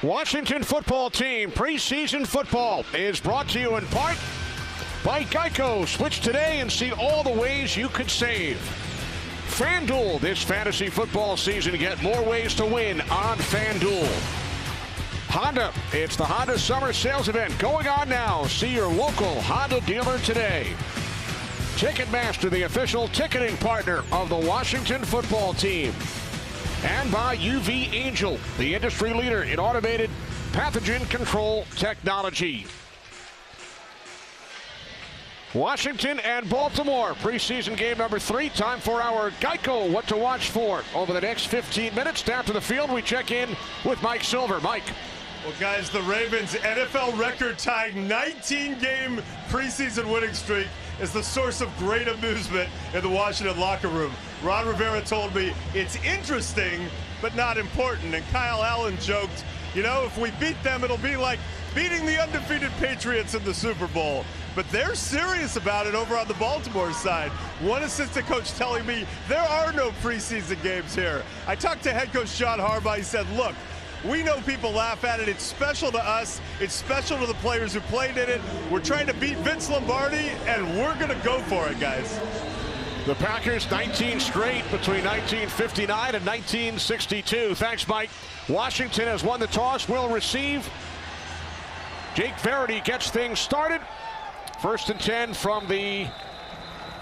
Washington football team preseason football is brought to you in part by Geico. Switch today and see all the ways you could save. FanDuel this fantasy football season. Get more ways to win on FanDuel. Honda, it's the Honda Summer Sales Event going on now. See your local Honda dealer today. Ticketmaster, the official ticketing partner of the Washington football team. And by UV Angel, the industry leader in automated pathogen control technology. Washington and Baltimore, preseason game number 3. Time for our Geico What to Watch For. Over the next 15 minutes, down to the field, we check in with Mike Silver. Mike. Well, guys, the Ravens' NFL record-tying 19-game preseason winning streak is the source of great amusement in the Washington locker room. Ron Rivera told me it's interesting, but not important. And Kyle Allen joked, you know, if we beat them, it'll be like beating the undefeated Patriots in the Super Bowl. But they're serious about it over on the Baltimore side. One assistant coach telling me there are no preseason games here. I talked to head coach John Harbaugh. He said, look, we know people laugh at it. It's special to us. It's special to the players who played in it. We're trying to beat Vince Lombardi, and we're going to go for it, guys. The Packers 19 straight between 1959 and 1962. Thanks, Mike. Washington has won the toss, will receive. Jake Verity gets things started. 1st and 10 from the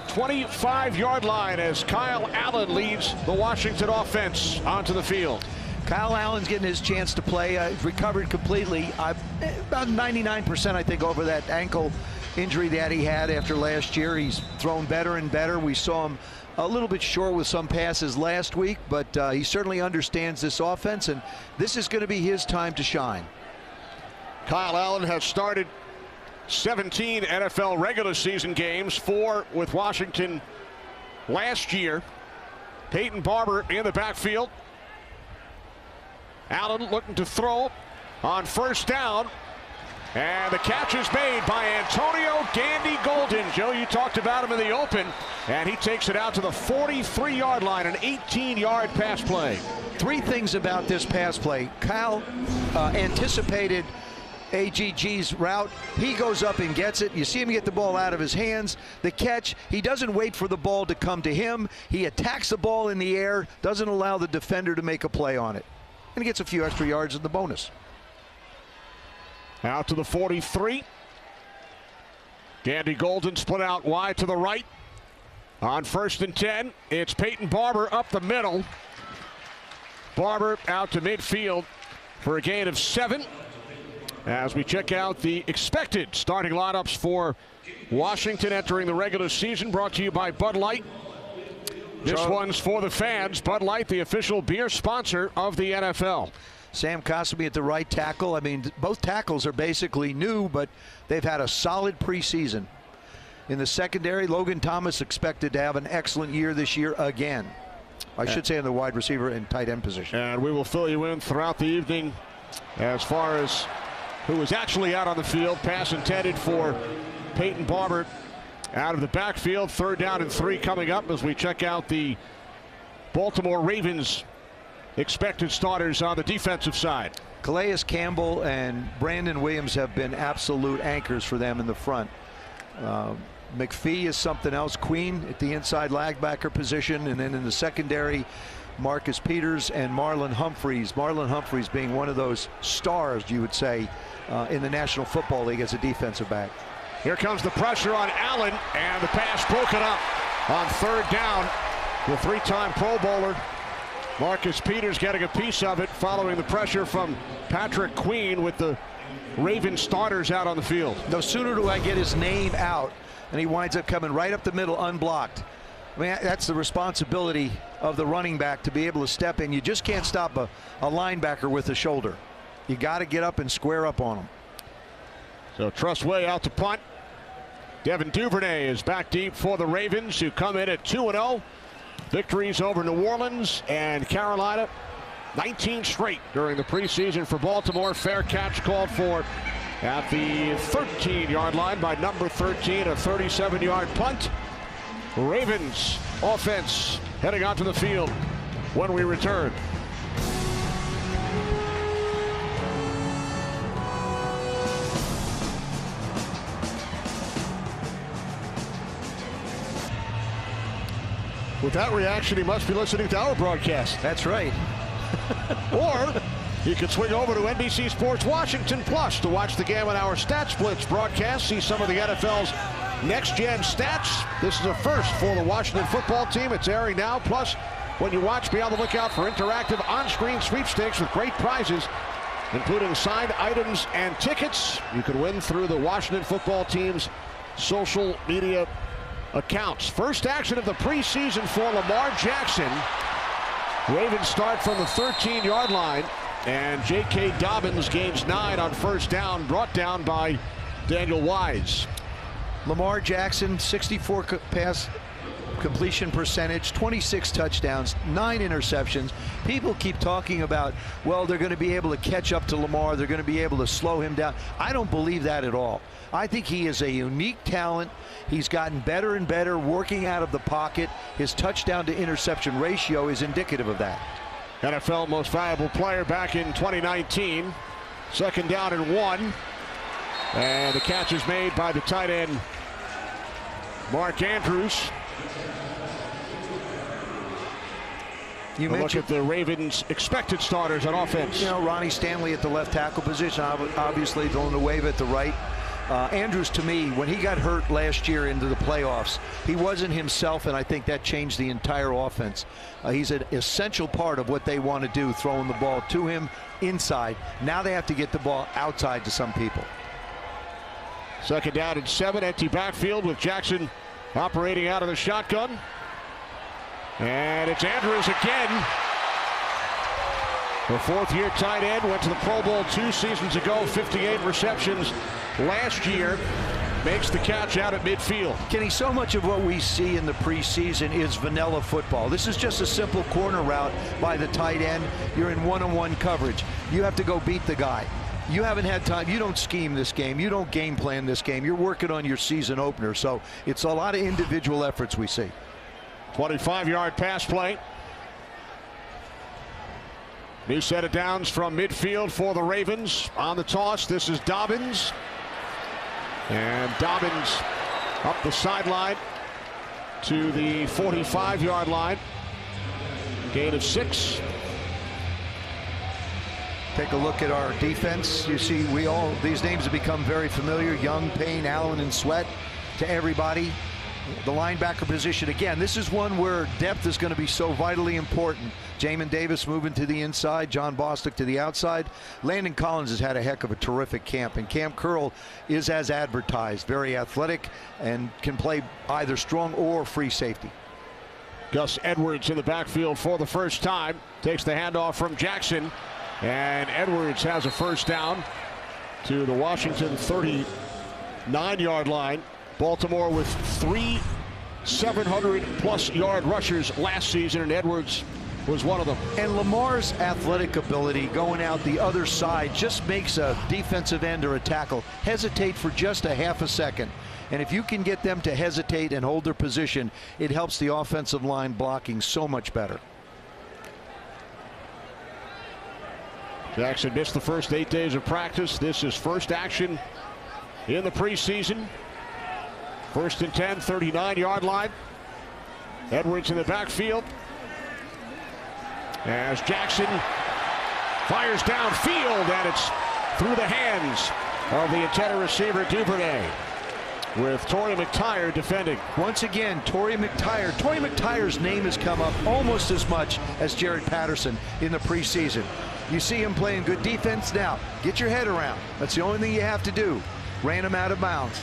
25-yard line as Kyle Allen leads the Washington offense onto the field. Kyle Allen's getting his chance to play. Recovered completely. About 99%, I think, over that ankle injury that he had after last year. He's thrown better and better. We saw him a little bit short with some passes last week, but he certainly understands this offense, and this is going to be his time to shine. Kyle Allen has started 17 NFL regular season games, 4 with Washington last year. Peyton Barber in the backfield. Allen looking to throw on 1st down. And the catch is made by Antonio Gandy Golden. Joe, you talked about him in the open, and he takes it out to the 43-yard line, an 18-yard pass play. 3 things about this pass play. Kyle anticipated AGG's route. He goes up and gets it. You see him get the ball out of his hands. The catch, he doesn't wait for the ball to come to him. He attacks the ball in the air, doesn't allow the defender to make a play on it. And he gets a few extra yards in the bonus. Out to the 43. Gandy Golden split out wide to the right. On 1st and 10, it's Peyton Barber up the middle. Barber out to midfield for a gain of 7. As we check out the expected starting lineups for Washington entering the regular season, brought to you by Bud Light. This one's for the fans. Bud Light, the official beer sponsor of the NFL. Sam Cosby at the right tackle. I mean, both tackles are basically new, but they've had a solid preseason. In the secondary, Logan Thomas expected to have an excellent year this year again. I should say in the wide receiver and tight end position. And we will fill you in throughout the evening as far as who is actually out on the field. Pass intended for Peyton Barber out of the backfield. 3rd down and 3 coming up as we check out the Baltimore Ravens expected starters on the defensive side. Calais Campbell and Brandon Williams have been absolute anchors for them in the front. McPhee is something else. Queen at the inside linebacker position, and then in the secondary, Marcus Peters and Marlon Humphreys. Marlon Humphreys being one of those stars, you would say, in the National Football League as a defensive back. Here comes the pressure on Allen, and the pass broken up on 3rd down. The 3-time Pro Bowler Marcus Peters getting a piece of it following the pressure from Patrick Queen with the Ravens starters out on the field. No sooner do I get his name out, and he winds up coming right up the middle unblocked. I mean, that's the responsibility of the running back to be able to step in. You just can't stop a linebacker with a shoulder. You got to get up and square up on him. So Trustway out to punt. Devin Duvernay is back deep for the Ravens, who come in at 2-0. Victories over New Orleans and Carolina. 19 straight during the preseason for Baltimore. Fair catch called for at the 13-yard line by number 13, a 37-yard punt. Ravens offense heading onto the field when we return. With that reaction, he must be listening to our broadcast. That's right. Or you can swing over to NBC Sports Washington Plus to watch the game on our Stats Blitz broadcast. See some of the NFL's next-gen stats. This is a first for the Washington football team. It's airing now. Plus, when you watch, be on the lookout for interactive on-screen sweepstakes with great prizes, including signed items and tickets. You can win through the Washington football team's social media accounts. First action of the preseason for Lamar Jackson. Ravens start from the 13-yard line, and J.K. Dobbins gains 9 on first down, brought down by Daniel Wise. Lamar Jackson, 64 pass completion percentage, 26 touchdowns, 9 interceptions. People keep talking about, well, they're going to be able to catch up to Lamar. They're going to be able to slow him down. I don't believe that at all. I think he is a unique talent. He's gotten better and better working out of the pocket. His touchdown to interception ratio is indicative of that. NFL most valuable player back in 2019. Second down and 1. And the catch is made by the tight end, Mark Andrews. You look at the Ravens' expected starters on offense. You know, Ronnie Stanley at the left tackle position, obviously Villanueva at the right. Andrews, to me, when he got hurt last year into the playoffs, he wasn't himself, and I think that changed the entire offense. He's an essential part of what they want to do, throwing the ball to him inside. Now they have to get the ball outside to some people. Second down and 7, empty backfield with Jackson operating out of the shotgun. And it's Andrews again. The fourth-year tight end went to the Pro Bowl 2 seasons ago, 58 receptions last year. Makes the catch out at midfield. Kenny, so much of what we see in the preseason is vanilla football. This is just a simple corner route by the tight end. You're in one-on-one coverage. You have to go beat the guy. You haven't had time. You don't scheme this game. You don't game plan this game. You're working on your season opener. So it's a lot of individual efforts we see. 25-yard pass play. New set of downs from midfield for the Ravens. On the toss, this is Dobbins. And Dobbins up the sideline to the 45-yard line. Gain of 6. Take a look at our defense. You see, these names have become very familiar. Young, Payne, Allen, and Sweat to everybody. The linebacker position, again, this is one where depth is going to be so vitally important. Jamin Davis moving to the inside, John Bostic to the outside. Landon Collins has had a heck of a terrific camp, and Cam Curl is as advertised, very athletic and can play either strong or free safety. Gus Edwards in the backfield for the first time. Takes the handoff from Jackson, and Edwards has a first down to the Washington 39-yard line. Baltimore with 3 700-plus yard rushers last season, and Edwards was one of them. And Lamar's athletic ability going out the other side just makes a defensive end or a tackle hesitate for just a half a second. And if you can get them to hesitate and hold their position, it helps the offensive line blocking so much better. Jackson missed the first 8 days of practice. This is first action in the preseason. First and 10, 39-yard line. Edwards in the backfield as Jackson fires downfield, and it's through the hands of the intended receiver Duvernay, with Torrey McTyer defending. Once again, Torrey McTyer. Torrey McTyer's name has come up almost as much as Jared Patterson in the preseason. You see him playing good defense. Now, get your head around. That's the only thing you have to do. Ran him out of bounds.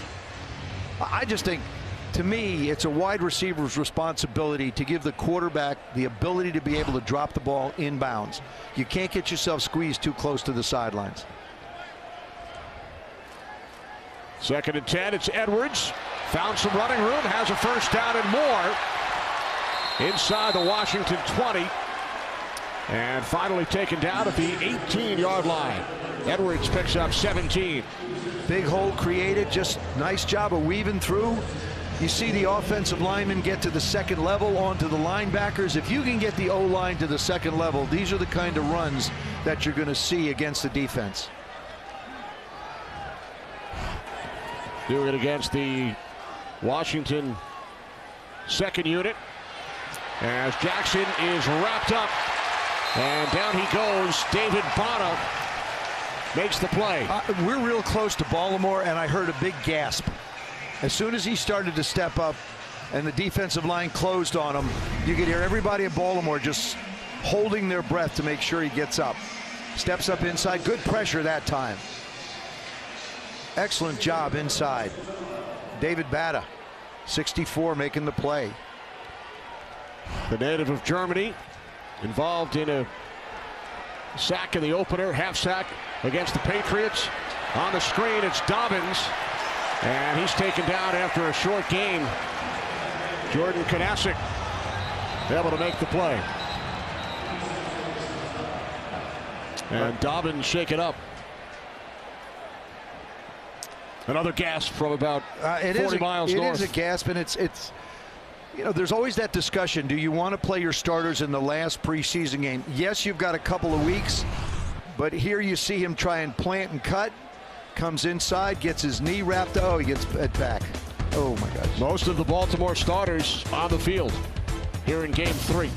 I just think, to me, it's a wide receiver's responsibility to give the quarterback the ability to be able to drop the ball in bounds. You can't get yourself squeezed too close to the sidelines. Second and 10, it's Edwards. Found some running room, has a first down and more inside the Washington 20. And finally taken down at the 18-yard line. Edwards picks up 17. Big hole created, just nice job of weaving through. You see the offensive linemen get to the second level onto the linebackers. If you can get the O-line to the second level, these are the kind of runs that you're going to see against the defense. Doing it against the Washington second unit. as Jackson is wrapped up. And down he goes. David Bada makes the play. We're real close to Baltimore, and I heard a big gasp. As soon as he started to step up and the defensive line closed on him, you could hear everybody in Baltimore just holding their breath to make sure he gets up. Steps up inside. Good pressure that time. Excellent job inside. David Bada, 64, making the play. The native of Germany, involved in a sack in the opener, half sack against the Patriots. On the screen, it's Dobbins, and he's taken down after a short gain. Jordan Kanasic able to make the play. And Dobbins shake it up. Another gasp from about 40 miles north. It is a gasp, and it's you know, there's always that discussion. Do you want to play your starters in the last preseason game? Yes, you've got a couple of weeks, but here you see him try and plant and cut. Comes inside, gets his knee wrapped. Oh, he gets it back. Oh, my gosh. Most of the Baltimore starters on the field here in Game 3.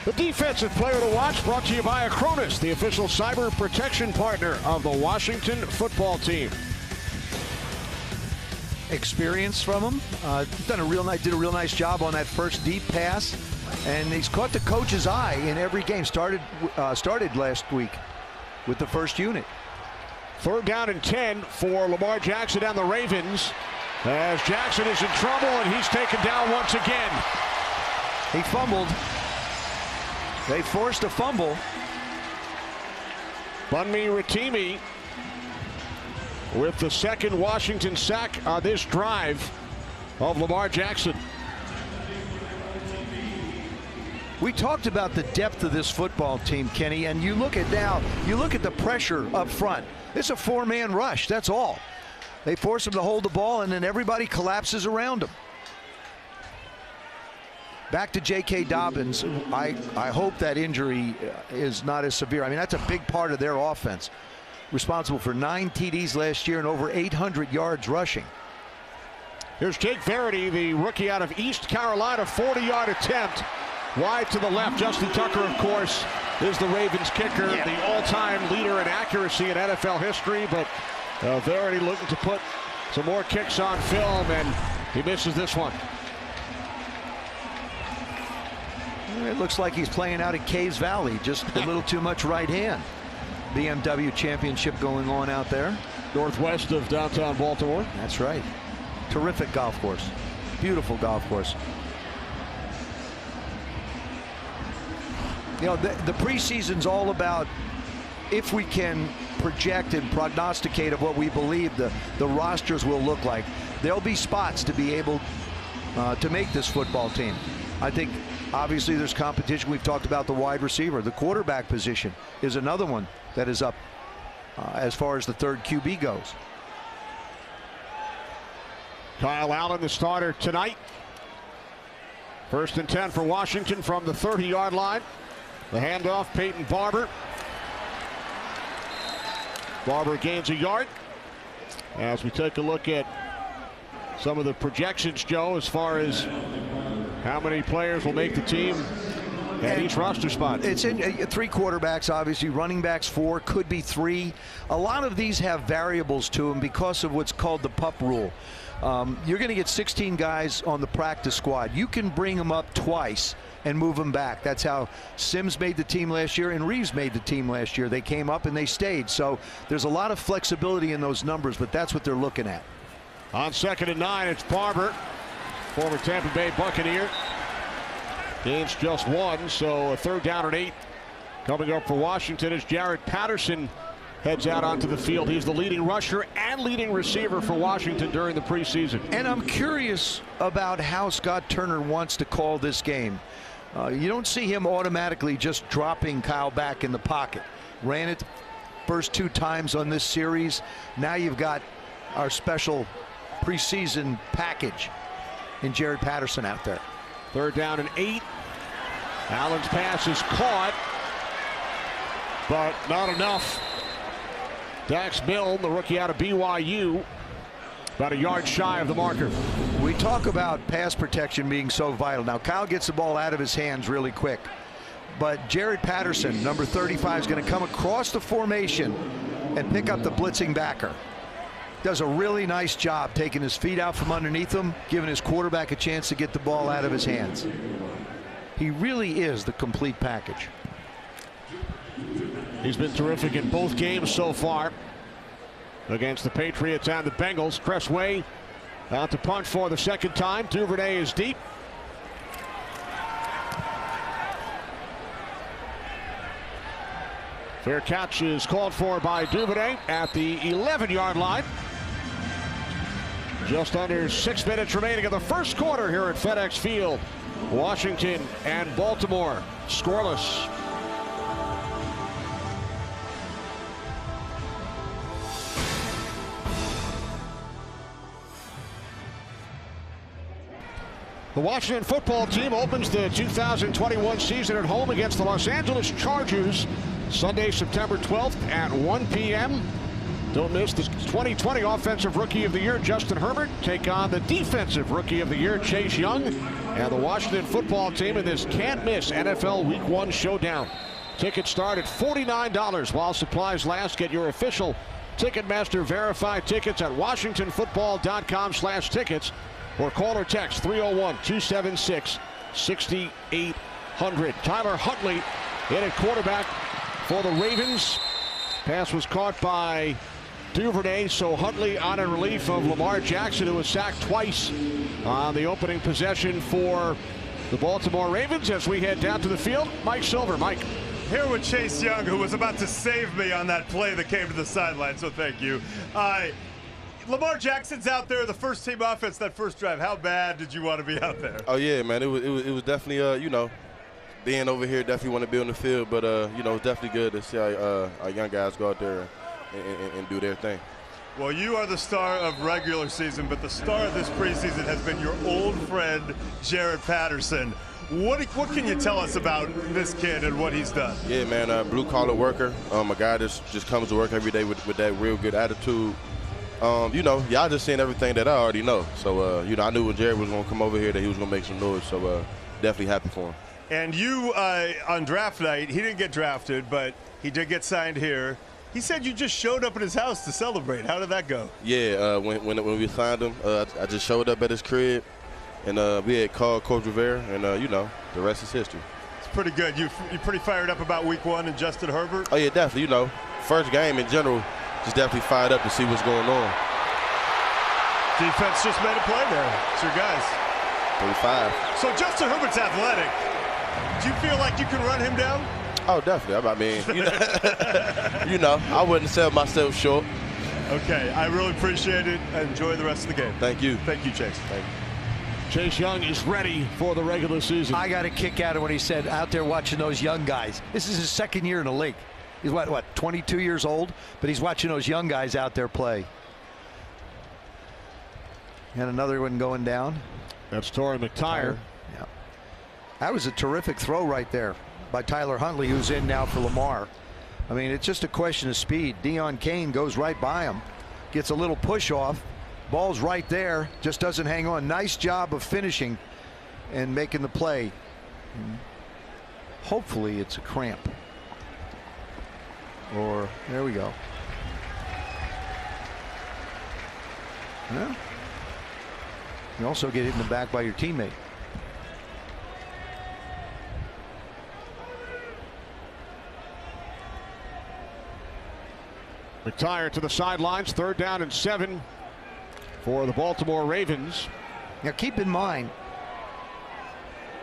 The defensive player to watch brought to you by Acronis, the official cyber protection partner of the Washington football team. Experience from him. Did a real nice job on that first deep pass, and he's caught the coach's eye in every game. Started last week with the first unit. 3rd down and 10 for Lamar Jackson and the Ravens, as Jackson is in trouble and he's taken down once again. He fumbled. They forced a fumble. Bunmi Ratimi with the second Washington sack on this drive of Lamar Jackson. We talked about the depth of this football team, Kenny, and you look at the pressure up front. It's a 4-man rush, that's all. They force him to hold the ball, and then everybody collapses around him. Back to J.K. Dobbins. I hope that injury is not as severe. I mean, that's a big part of their offense. Responsible for 9 TDs last year and over 800 yards rushing. Here's Jake Verity, the rookie out of East Carolina, 40-yard attempt. Wide to the left. Justin Tucker, of course, is the Ravens kicker, the all-time leader in accuracy in NFL history. But Verity looking to put some more kicks on film, and he misses this one. It looks like he's playing out at Caves Valley. Just a little too much right hand. BMW championship going on out there. Northwest of downtown Baltimore. That's right. Terrific golf course. Beautiful golf course. You know, the preseason's all about if we can project and prognosticate of what we believe the rosters will look like. There'll be spots to be able to make this football team. I think obviously there's competition. We've talked about the wide receiver. The quarterback position is another one that is up as far as the third QB goes. Kyle Allen, the starter tonight. 1st and 10 for Washington from the 30-yard line. The handoff, Peyton Barber. Barber gains a yard. As we take a look at some of the projections, Joe, as far as how many players will make the team at each roster spot. It's in 3 quarterbacks, obviously. Running backs 4, could be 3. A lot of these have variables to them because of what's called the PUP rule. You're going to get 16 guys on the practice squad. You can bring them up twice and move them back. That's how Sims made the team last year and Reeves made the team last year. They came up and they stayed. So there's a lot of flexibility in those numbers, but that's what they're looking at. On 2nd and 9, it's Barber, former Tampa Bay Buccaneer. Gains just 1, so a 3rd down and 8 coming up for Washington as Jared Patterson heads out onto the field. He's the leading rusher and leading receiver for Washington during the preseason. And I'm curious about how Scott Turner wants to call this game. You don't see him automatically just dropping Kyle back in the pocket. Ran it first 2 times on this series. Now you've got our special preseason package in Jared Patterson out there. 3rd down and 8. Allen's pass is caught, but not enough Dax Milne, the rookie out of BYU, about a yard shy of the marker. We talk about pass protection being so vital. Now Kyle gets the ball out of his hands really quick, but Jared Patterson, number 35, is going to come across the formation and pick up the blitzing backer. Does a really nice job taking his feet out from underneath him, giving his quarterback a chance to get the ball out of his hands. He really is the complete package. He's been terrific in both games so far against the Patriots and the Bengals. Cressway out to punt for the second time. Duvernay is deep. Fair catch is called for by Duvernay at the 11-yard line. Just under 6 minutes remaining in the first quarter here at FedEx Field. Washington and Baltimore scoreless. The Washington football team opens the 2021 season at home against the Los Angeles Chargers Sunday, September 12th at 1 p.m. Don't miss the 2020 Offensive Rookie of the Year, Justin Herbert, take on the Defensive Rookie of the Year, Chase Young, and the Washington football team in this can't-miss NFL Week 1 showdown. Tickets start at $49 while supplies last. Get your official Ticketmaster verified tickets at washingtonfootball.com/tickets or call or text 301-276-6800. Tyler Huntley in at quarterback for the Ravens. Pass was caught by Duvernay, so Huntley on a relief of Lamar Jackson, who was sacked twice on the opening possession for the Baltimore Ravens. As we head down to the field, Mike Silver. Mike. Here with Chase Young, who was about to save me on that play that came to the sideline, so thank you. Lamar Jackson's out there, the first team offense, that first drive. How bad did you want to be out there? Oh, yeah, man. It was definitely, you know, being over here, definitely want to be on the field. But, you know, it's definitely good to see our young guys go out there and do their thing. Well, you are the star of regular season, but the star of this preseason has been your old friend, Jared Patterson. What can you tell us about this kid and what he's done? Yeah, man, blue-collar worker, a guy that just comes to work every day with that real good attitude. You know, y'all just seen everything that I already know. So, you know, I knew when Jared was going to come over here that he was going to make some noise. So, definitely happy for him. And you, on draft night, he didn't get drafted, but he did get signed here. He said you just showed up at his house to celebrate. How did that go? Yeah, when we signed him, I just showed up at his crib, and we had called Coach Rivera, and, you know, the rest is history. It's pretty good. You pretty fired up about Week 1 and Justin Herbert? Oh, yeah, definitely. You know, first game in general, just definitely fired up to see what's going on. Defense just made a play there. It's your guys. 35. So Justin Herbert's athletic. Do you feel like you can run him down? Oh, definitely. I mean, you know, I wouldn't sell myself short. Okay, I really appreciate it. Enjoy the rest of the game. Thank you. Thank you, Chase. Thank you. Chase Young is ready for the regular season. I got a kick out of when he said out there watching those young guys. This is his second year in the league. He's what, 22 years old? But he's watching those young guys out there play. And another one going down. That's Torrey McTyer. Yeah. That was a terrific throw right there by Tyler Huntley, who's in now for Lamar. I mean, it's just a question of speed. Deion Kane goes right by him, gets a little push off. Ball's right there, just doesn't hang on. Nice job of finishing and making the play. Hopefully it's a cramp. Or there we go. Yeah. You also get hit in the back by your teammate. McTyer to the sidelines, 3rd down and 7 for the Baltimore Ravens. Now keep in mind,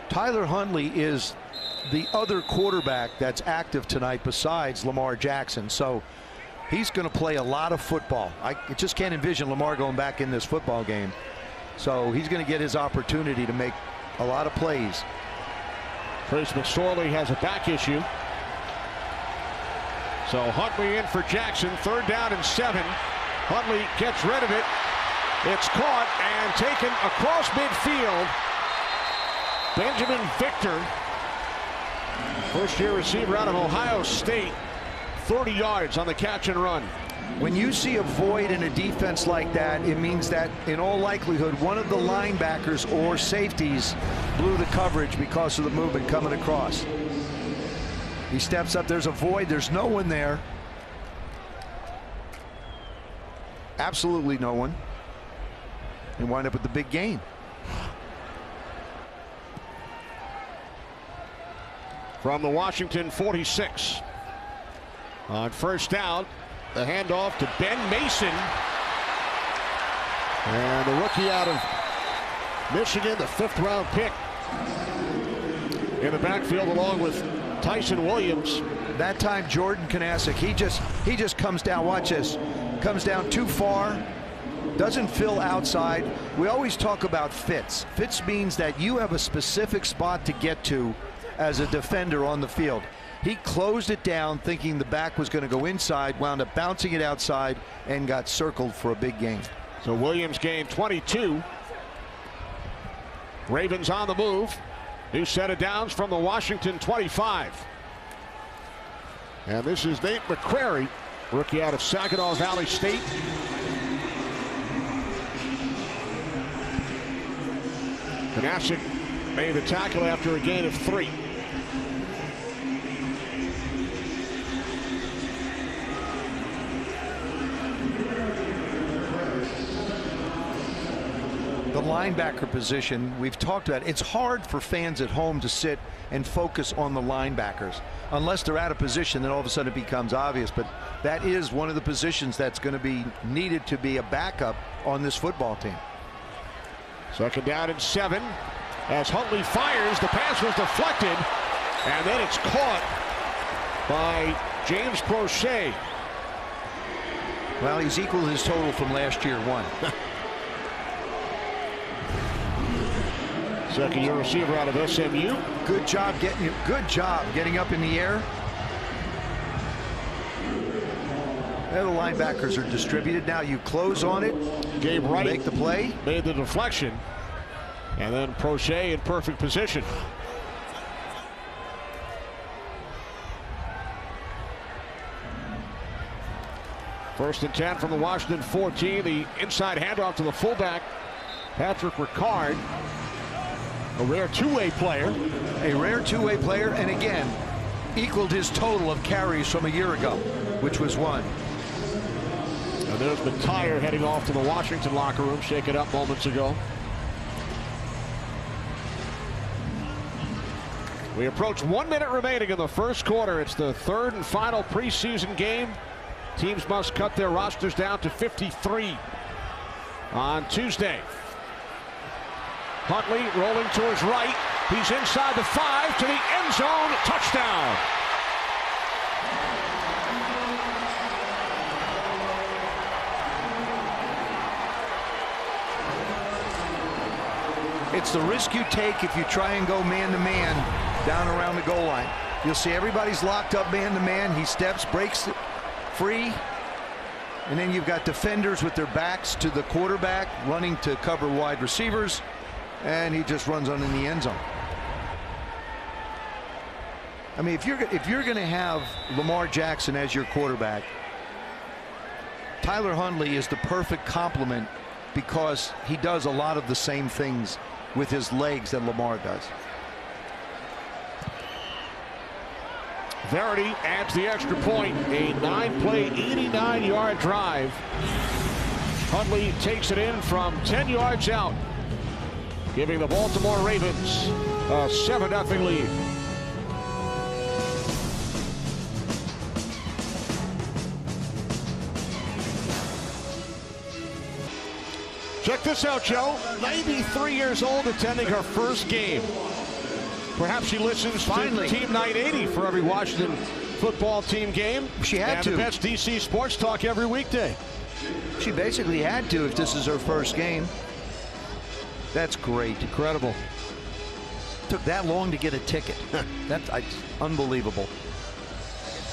Tyler Huntley is the other quarterback that's active tonight besides Lamar Jackson. So he's going to play a lot of football. I just can't envision Lamar going back in this football game. So he's going to get his opportunity to make a lot of plays. Trace McSorley has a back issue. So Huntley in for Jackson, 3rd down and 7. Huntley gets rid of it. It's caught and taken across midfield. Benjamin Victor, first-year receiver out of Ohio State, 30 yards on the catch and run. When you see a void in a defense like that, it means that in all likelihood one of the linebackers or safeties blew the coverage because of the movement coming across. He steps up, there's a void, there's no one there. Absolutely no one. And wind up with the big gain. From the Washington 46. On first down, the handoff to Ben Mason. And the rookie out of Michigan, the 5th round pick. In the backfield along with Tyson Williams. That time Jordan Kanasic, he just comes down, watch this, comes down too far, doesn't fill outside. We always talk about fits. Fits means that you have a specific spot to get to as a defender on the field. He closed it down thinking the back was going to go inside, wound up bouncing it outside and got circled for a big gain. So Williams gained 22. Ravens on the move. New set of downs from the Washington 25. And this is Nate McCrary, rookie out of Saginaw Valley State. Kanasic made the tackle after a gain of 3. The linebacker position, we've talked about, it's hard for fans at home to sit and focus on the linebackers. Unless they're out of position, then all of a sudden it becomes obvious. But that is one of the positions that's going to be needed to be a backup on this football team. Second down and 7. As Huntley fires, the pass was deflected. And then it's caught by James Prochet. Well, he's equaled his total from last year, 1. Second-year receiver out of SMU. Good job getting up in the air. There the linebackers are distributed. Now you close on it. Gabe Wright make the play. Made the deflection. And then Prochet in perfect position. First and 10 from the Washington 14. The inside handoff to the fullback, Patrick Ricard. A rare two-way player. And again, equaled his total of carries from a year ago, which was 1. And there's McTire heading off to the Washington locker room, shaken up moments ago. We approach 1 minute remaining in the first quarter. It's the 3rd and final preseason game. Teams must cut their rosters down to 53 on Tuesday. Huntley rolling to his right. He's inside the 5 to the end zone. Touchdown. It's the risk you take if you try and go man-to-man down around the goal line. You'll see everybody's locked up man-to-man. He steps, breaks it free. And then you've got defenders with their backs to the quarterback running to cover wide receivers. And he just runs on in the end zone. I mean, if you're going to have Lamar Jackson as your quarterback, Tyler Huntley is the perfect complement because he does a lot of the same things with his legs that Lamar does. Verity adds the extra point. A 9-play, 89-yard drive. Huntley takes it in from 10 yards out, giving the Baltimore Ravens a 7-0 lead. Check this out, Joe. 93 years old, attending her first game. Perhaps she listens to Team 980 for every Washington football team game. She had to. And the best DC sports talk every weekday. She basically had to if this is her first game. That's great. Incredible. Took that long to get a ticket. That's unbelievable.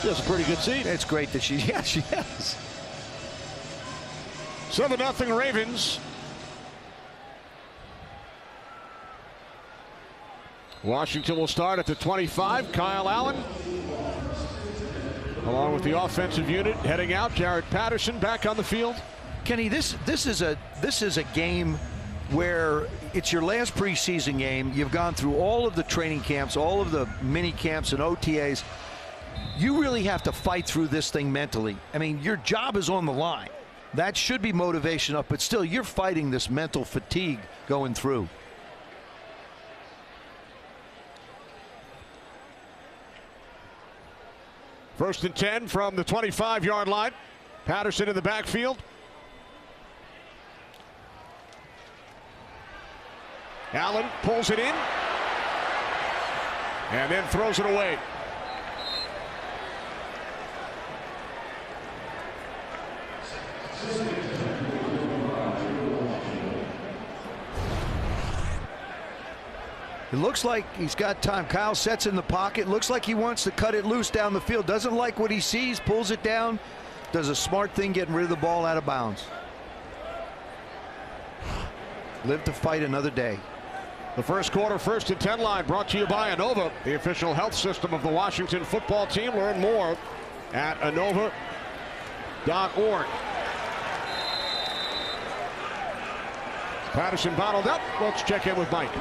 She has a pretty good seat. It's great that she has. 7-0 Ravens. Washington will start at the 25. Kyle Allen. Along with the offensive unit heading out, Jaret Patterson back on the field. Kenny, this is a game where it's your last preseason game. You've gone through all of the training camps, all of the mini camps and OTAs. You really have to fight through this thing mentally. I mean, your job is on the line. That should be motivation up, but still, you're fighting this mental fatigue going through. First and 10 from the 25-yard line. Patterson in the backfield. Allen pulls it in and then throws it away. It looks like he's got time. Kyle sets in the pocket. Looks like he wants to cut it loose down the field. Doesn't like what he sees. Pulls it down. Does a smart thing getting rid of the ball out of bounds. Live to fight another day. The first quarter, 1st and 10 line brought to you by Inova, the official health system of the Washington football team. Learn more at Inova.org. Patterson bottled up. Let's check in with Mike.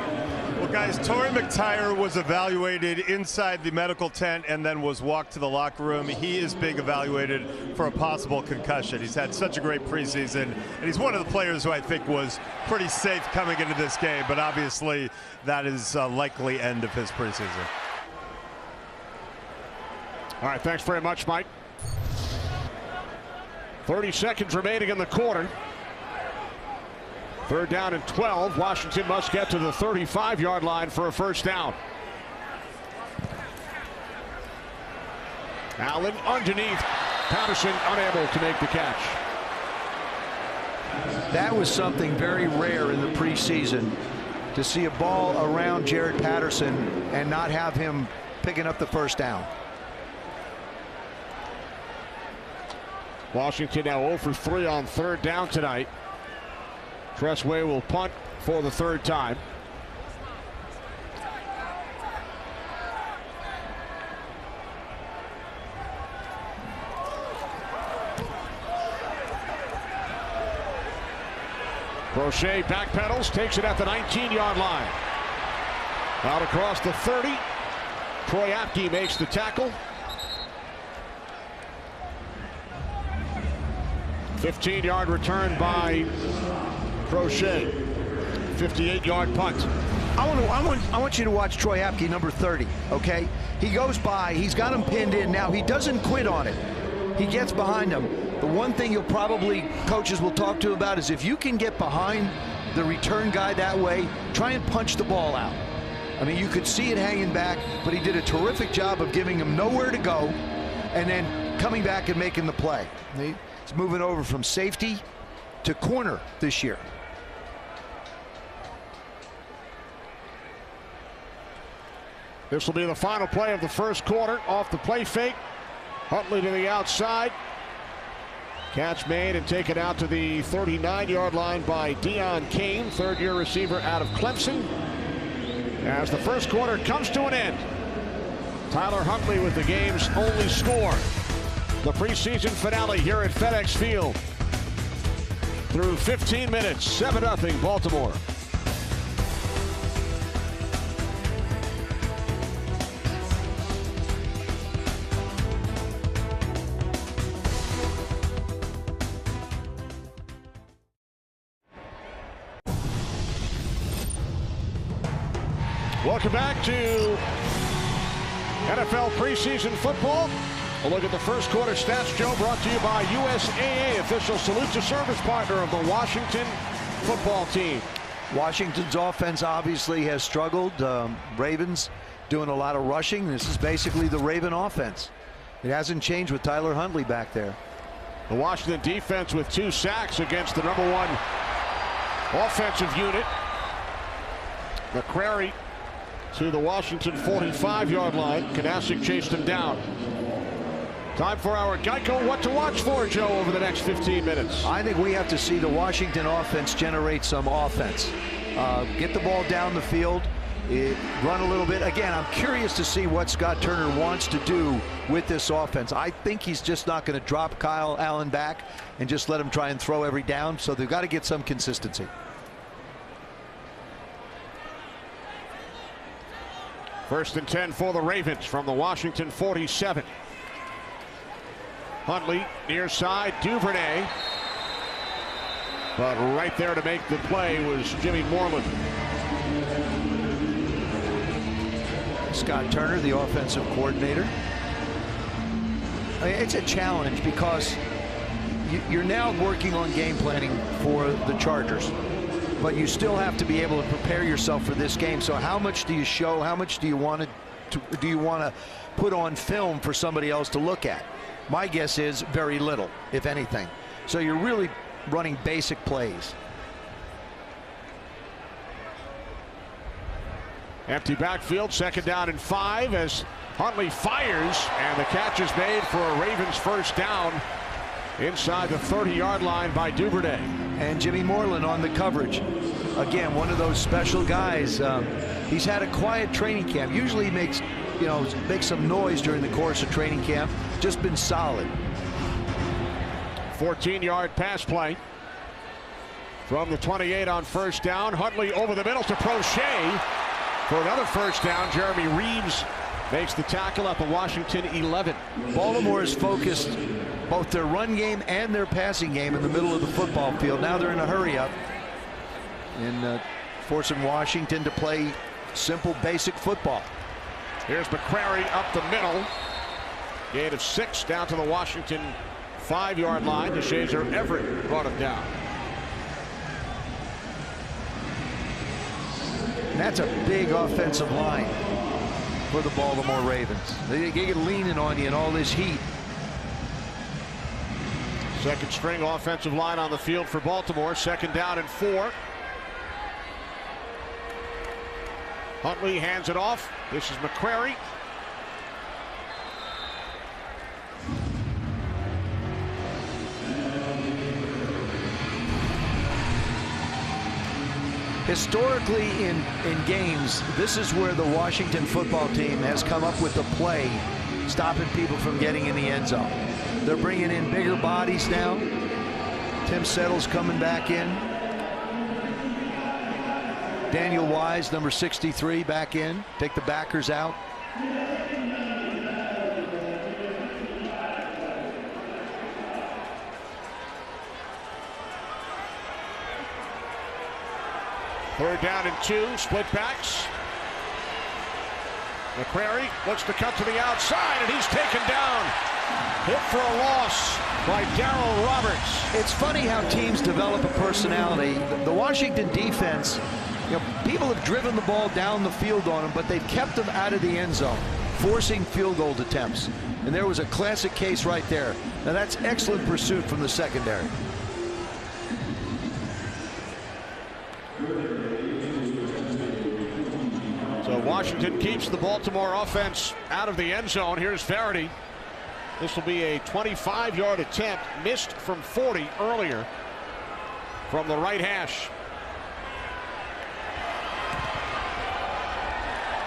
Well, guys, Torrey McTyer was evaluated inside the medical tent and then was walked to the locker room. He is being evaluated for a possible concussion. He's had such a great preseason, and he's one of the players who I think was pretty safe coming into this game, but obviously that is a likely end of his preseason. All right, thanks very much, Mike. 30 seconds remaining in the quarter. 3rd down and 12. Washington must get to the 35-yard line for a first down. Allen underneath. Patterson unable to make the catch. That was something very rare in the preseason, to see a ball around Jaret Patterson and not have him picking up the first down. Washington now 0 for 3 on 3rd down tonight. Tressway will punt for the 3rd time. Crochet backpedals, takes it at the 19-yard line. Out across the 30. Troy Apke makes the tackle. 15-yard return by Crochet. 58-yard punt. I want you to watch Troy Apke, number 30, okay? He goes by, he's got him pinned in. Now, he doesn't quit on it. He gets behind him. The one thing coaches will talk to about is if you can get behind the return guy that way, try and punch the ball out. I mean, you could see it hanging back, but he did a terrific job of giving him nowhere to go and then coming back and making the play. He's moving over from safety to corner this year. This will be the final play of the first quarter. Off the play fake. Huntley to the outside. Catch made and taken out to the 39-yard line by Deion Kane, 3rd-year receiver out of Clemson. As the first quarter comes to an end, Tyler Huntley with the game's only score. The preseason finale here at FedEx Field. Through 15 minutes, 7-0 Baltimore. Welcome back to NFL preseason football. A look at the first quarter stats, Joe, brought to you by USAA, official salute to service partner of the Washington football team. Washington's offense obviously has struggled. Ravens doing a lot of rushing. This is basically the Raven offense. It hasn't changed with Tyler Huntley back there. The Washington defense with 2 sacks against the #1 offensive unit. McCrary to the Washington 45-yard line. Kanasic chased him down. Time for our Geico What to Watch for, Joe, over the next 15 minutes. I think we have to see the Washington offense generate some offense. Get the ball down the field. run a little bit. Again, I'm curious to see what Scott Turner wants to do with this offense. I think he's just not going to drop Kyle Allen back and just let him try and throw every down. So they've got to get some consistency. First and 10 for the Ravens from the Washington 47. Huntley near side, Duvernay. But right there to make the play was Jimmy Moreland. Scott Turner, the offensive coordinator. I mean, it's a challenge because you're now working on game planning for the Chargers, but you still have to be able to prepare yourself for this game. So how much do you show? How much do you want to put on film for somebody else to look at? My guess is very little, if anything. So you're really running basic plays. Empty backfield, second down and 5 as Huntley fires, and the catch is made for a Ravens first down inside the 30-yard line by Duvernay. And Jimmy Moreland on the coverage. Again, one of those special guys. He's had a quiet training camp. Usually he makes some noise during the course of training camp. Just been solid. 14-yard pass play from the 28 on first down. Huntley over the middle to Prochet for another first down. Jeremy Reeves makes the tackle at the Washington 11. Baltimore is focused both their run game and their passing game in the middle of the football field. Now they're in a hurry up and forcing Washington to play simple, basic football. Here's McCrary up the middle. Gain of 6 down to the Washington 5-yard line. DeShazer Everett brought him down. And that's a big offensive line for the Baltimore Ravens. They get leaning on you in all this heat. Second string offensive line on the field for Baltimore. Second down and 4. Huntley hands it off. This is McCrary. Historically in games, this is where the Washington football team has come up with a play stopping people from getting in the end zone. They're bringing in bigger bodies now. Tim Settle's coming back in. Daniel Wise, number 63, back in. Take the backers out. Third down and 2, split backs. McCrary looks to cut to the outside, and he's taken down. Hit for a loss by Darryl Roberts. It's funny how teams develop a personality. The Washington defense, people have driven the ball down the field on them, but they've kept them out of the end zone, forcing field goal attempts. And there was a classic case right there. Now that's excellent pursuit from the secondary. So Washington keeps the Baltimore offense out of the end zone. Here's Verity. This will be a 25-yard attempt, missed from 40 earlier from the right hash.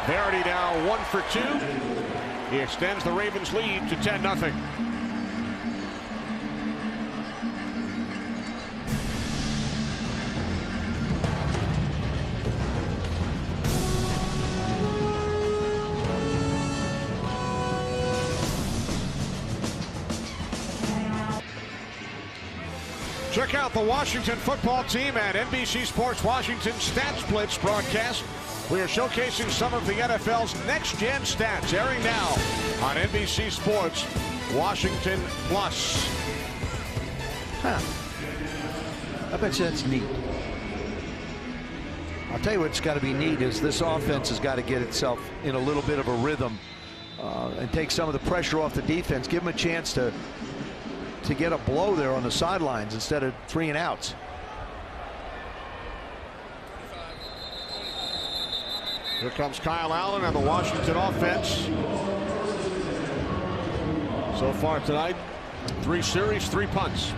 Verity now 1 for 2. He extends the Ravens lead to 10-0. Check out the Washington football team at NBC Sports Washington Stats Blitz broadcast. We are showcasing some of the NFL's next-gen stats, airing now on NBC Sports Washington Plus. Huh. I bet you that's neat. I'll tell you what's got to be neat is this offense has got to get itself in a little bit of a rhythm and take some of the pressure off the defense. Give them a chance to get a blow there on the sidelines instead of 3 and outs. Here comes Kyle Allen and the Washington offense. So far tonight, 3 series, 3 punts.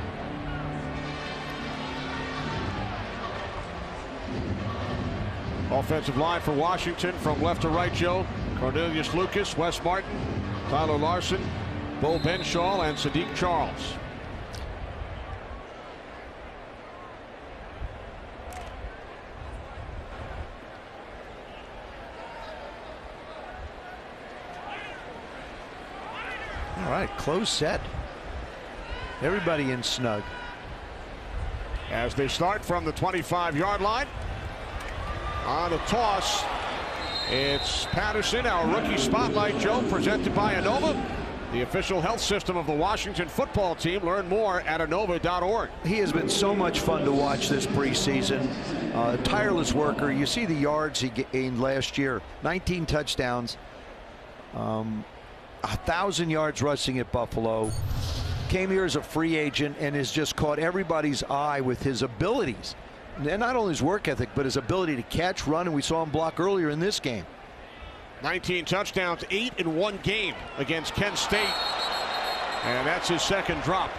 Offensive line for Washington from left to right, Joe. Cornelius Lucas, Wes Martin, Tyler Larson, Bo Benshaw, and Sadiq Charles. All right, close set. Everybody in snug. As they start from the 25-yard line. On the toss, it's Patterson, our rookie spotlight, Joe, presented by Inova, the official health system of the Washington football team. Learn more at Inova.org. He has been so much fun to watch this preseason. Tireless worker. You see the yards he gained last year. 19 touchdowns. 1,000 yards rushing at Buffalo. Came here as a free agent and has just caught everybody's eye with his abilities. And not only his work ethic, but his ability to catch, run, and we saw him block earlier in this game. 19 touchdowns, 8 in one game against Kent State. And that's his second drop.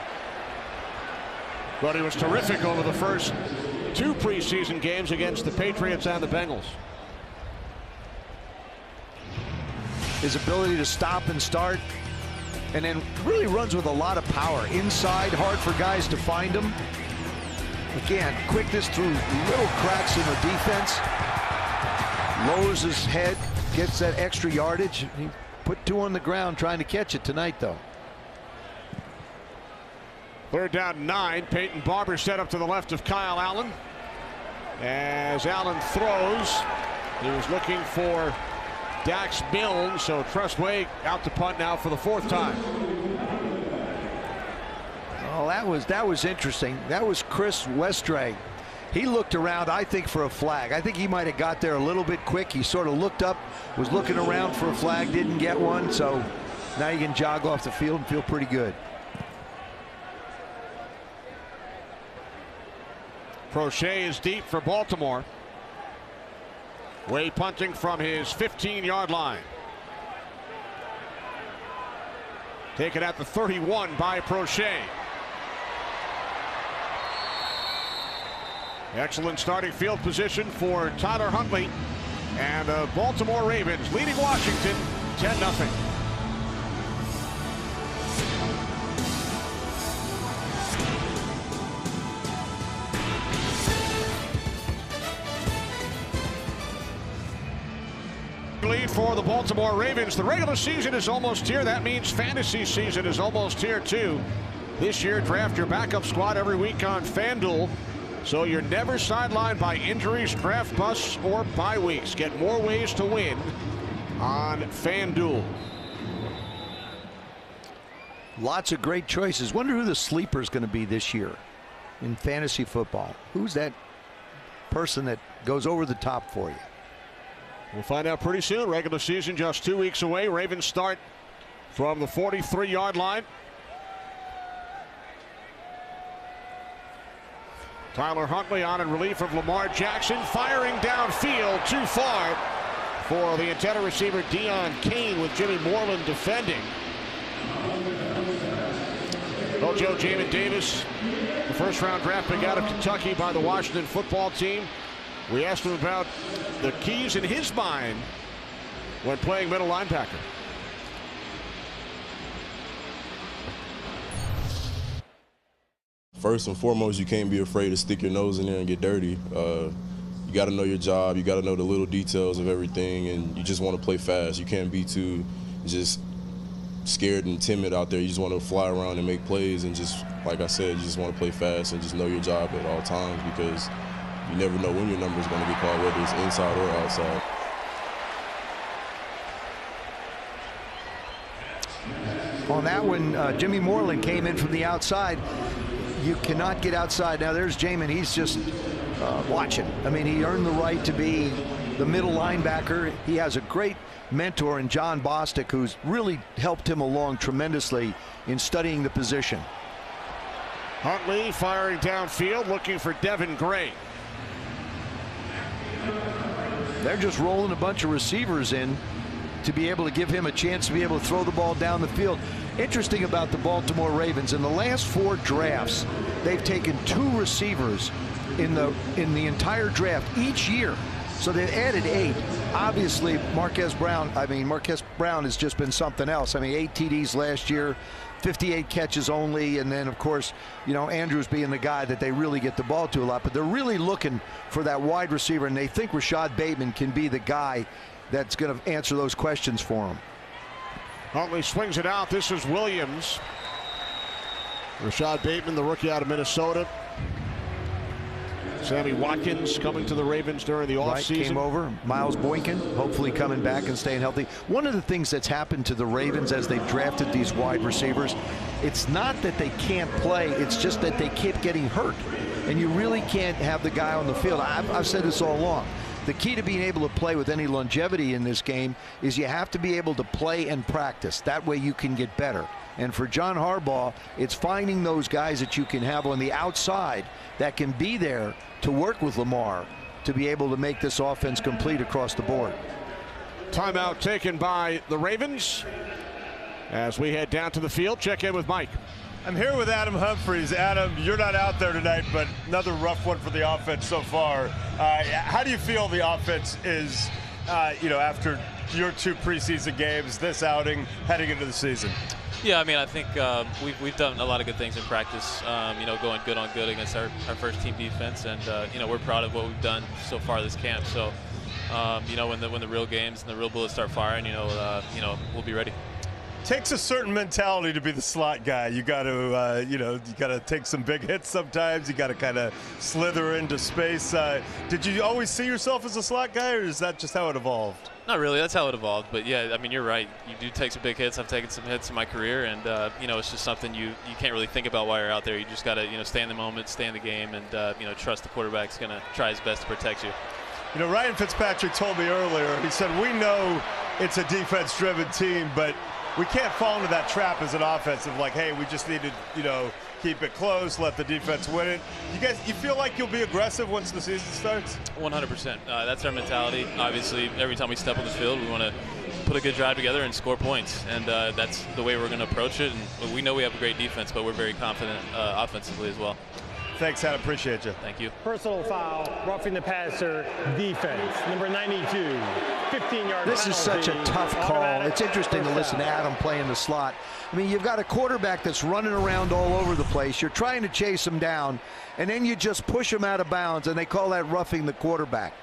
But he was terrific over the first 2 preseason games against the Patriots and the Bengals. His ability to stop and start, and then really runs with a lot of power. Inside, hard for guys to find him. Again, quickness through little cracks in the defense. Lowers his head, gets that extra yardage. He put 2 on the ground trying to catch it tonight, though. 3rd down 9. Peyton Barber set up to the left of Kyle Allen. As Allen throws, he was looking for Dax Milne, so Trustway out to punt now for the 4th time. Oh, that was interesting. That was Chris Westray. He looked around, I think, for a flag. I think he might have got there a little bit quick. He sort of looked up, was looking around for a flag, didn't get one. So now you can jog off the field and feel pretty good. Prochet is deep for Baltimore. Way punting from his 15-yard line. Taken at the 31 by Prochet. Excellent starting field position for Tyler Huntley and the Baltimore Ravens leading Washington 10-0. Lead for the Baltimore Ravens. The regular season is almost here. That means fantasy season is almost here too. This year, draft your backup squad every week on FanDuel, so you're never sidelined by injuries, draft busts, or bye weeks. Get more ways to win on FanDuel. Lots of great choices. Wonder who the sleeper is going to be this year in fantasy football. Who's that person that goes over the top for you? We'll find out pretty soon. Regular season just 2 weeks away. Ravens start from the 43-yard line. Tyler Huntley on in relief of Lamar Jackson, firing downfield too far for the intended receiver Deion Kane, with Jimmy Moreland defending. Well, Joe, Jamin Davis, the first-round draft pick out of Kentucky by the Washington football team. We asked him about the keys in his mind when playing middle linebacker. First and foremost, you can't be afraid to stick your nose in there and get dirty. You got to know your job. You got to know the little details of everything, and you just want to play fast. You can't be too just scared and timid out there. You just want to fly around and make plays, and just, like I said, you just want to play fast and just know your job at all times, because you never know when your number is going to get called, whether it's inside or outside. On that one, Jimmy Moreland came in from the outside. You cannot get outside. Now there's Jamin. He's just watching. I mean, he earned the right to be the middle linebacker. He has a great mentor in John Bostic, who's really helped him along tremendously in studying the position. Huntley firing downfield, looking for Devin Gray. They're just rolling a bunch of receivers in to be able to give him a chance to be able to throw the ball down the field. Interesting about the Baltimore Ravens, in the last 4 drafts, they've taken 2 receivers in the entire draft each year. So they've added 8. Obviously, Marquez Brown has just been something else. I mean, 8 TDs last year, 58 catches only, and then, of course, you know, Andrews being the guy that they really get the ball to a lot. But they're really looking for that wide receiver, and they think Rashad Bateman can be the guy that's going to answer those questions for them. Huntley swings it out. This is Williams. Rashad Bateman, the rookie out of Minnesota. Sammy Watkins coming to the Ravens during the offseason. Came over. Miles Boykin, hopefully coming back and staying healthy. One of the things that's happened to the Ravens as they've drafted these wide receivers, it's not that they can't play, it's just that they keep getting hurt. And you really can't have the guy on the field. I've said this all along. The key to being able to play with any longevity in this game is you have to be able to play and practice. That way you can get better. And for John Harbaugh, it's finding those guys that you can have on the outside that can be there to work with Lamar to be able to make this offense complete across the board. Timeout taken by the Ravens. As we head down to the field, check in with Mike. I'm here with Adam Humphries. Adam, you're not out there tonight, but another rough one for the offense so far. How do you feel the offense is, after your 2 preseason games, this outing, heading into the season? Yeah, I mean, I think we've done a lot of good things in practice, going good on good against our first team defense, and, we're proud of what we've done so far this camp. So, when the real games and the real bullets start firing, we'll be ready. Takes a certain mentality to be the slot guy. You got to, you got to take some big hits sometimes. You got to kind of slither into space. Did you always see yourself as a slot guy, or is that just how it evolved? Not really. That's how it evolved. But yeah, I mean, you're right. You do take some big hits. I've taken some hits in my career, and it's just something you can't really think about while you're out there. You just got to, stay in the moment, stay in the game, and trust the quarterback's going to try his best to protect you. Ryan Fitzpatrick told me earlier. He said, "We know it's a defense-driven team, but we can't fall into that trap as an offense of like, hey, we just need to, keep it close, let the defense win it." You feel like you'll be aggressive once the season starts? 100%. That's our mentality. Obviously, every time we step on the field, we want to put a good drive together and score points, and that's the way we're going to approach it. And we know we have a great defense, but we're very confident offensively as well. Thanks, Adam. Appreciate you. Thank you. Personal foul, roughing the passer, defense. Number 92, 15-yard This penalty, is such a tough call. automatic It's interesting to listen to Adam play in the slot. I mean, you've got a quarterback that's running around all over the place. You're trying to chase him down, and then you just push him out of bounds, and they call that roughing the quarterback.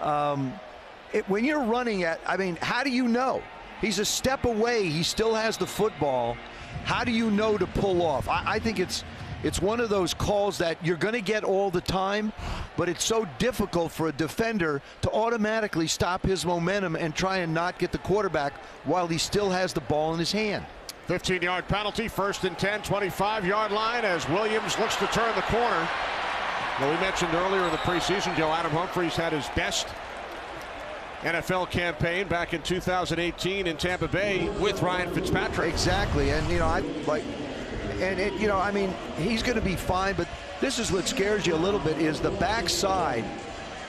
When you're running how do you know? He's a step away. He still has the football. How do you know to pull off? I think it's one of those calls that you're going to get all the time, but it's so difficult for a defender to automatically stop his momentum and try and not get the quarterback while he still has the ball in his hand. 15-yard penalty, 1st and 10, 25-yard line as Williams looks to turn the corner. Well, we mentioned earlier in the preseason, Joe, Adam Humphries had his best NFL campaign back in 2018 in Tampa Bay with Ryan Fitzpatrick. Exactly, and he's going to be fine, but this is what scares you a little bit is the backside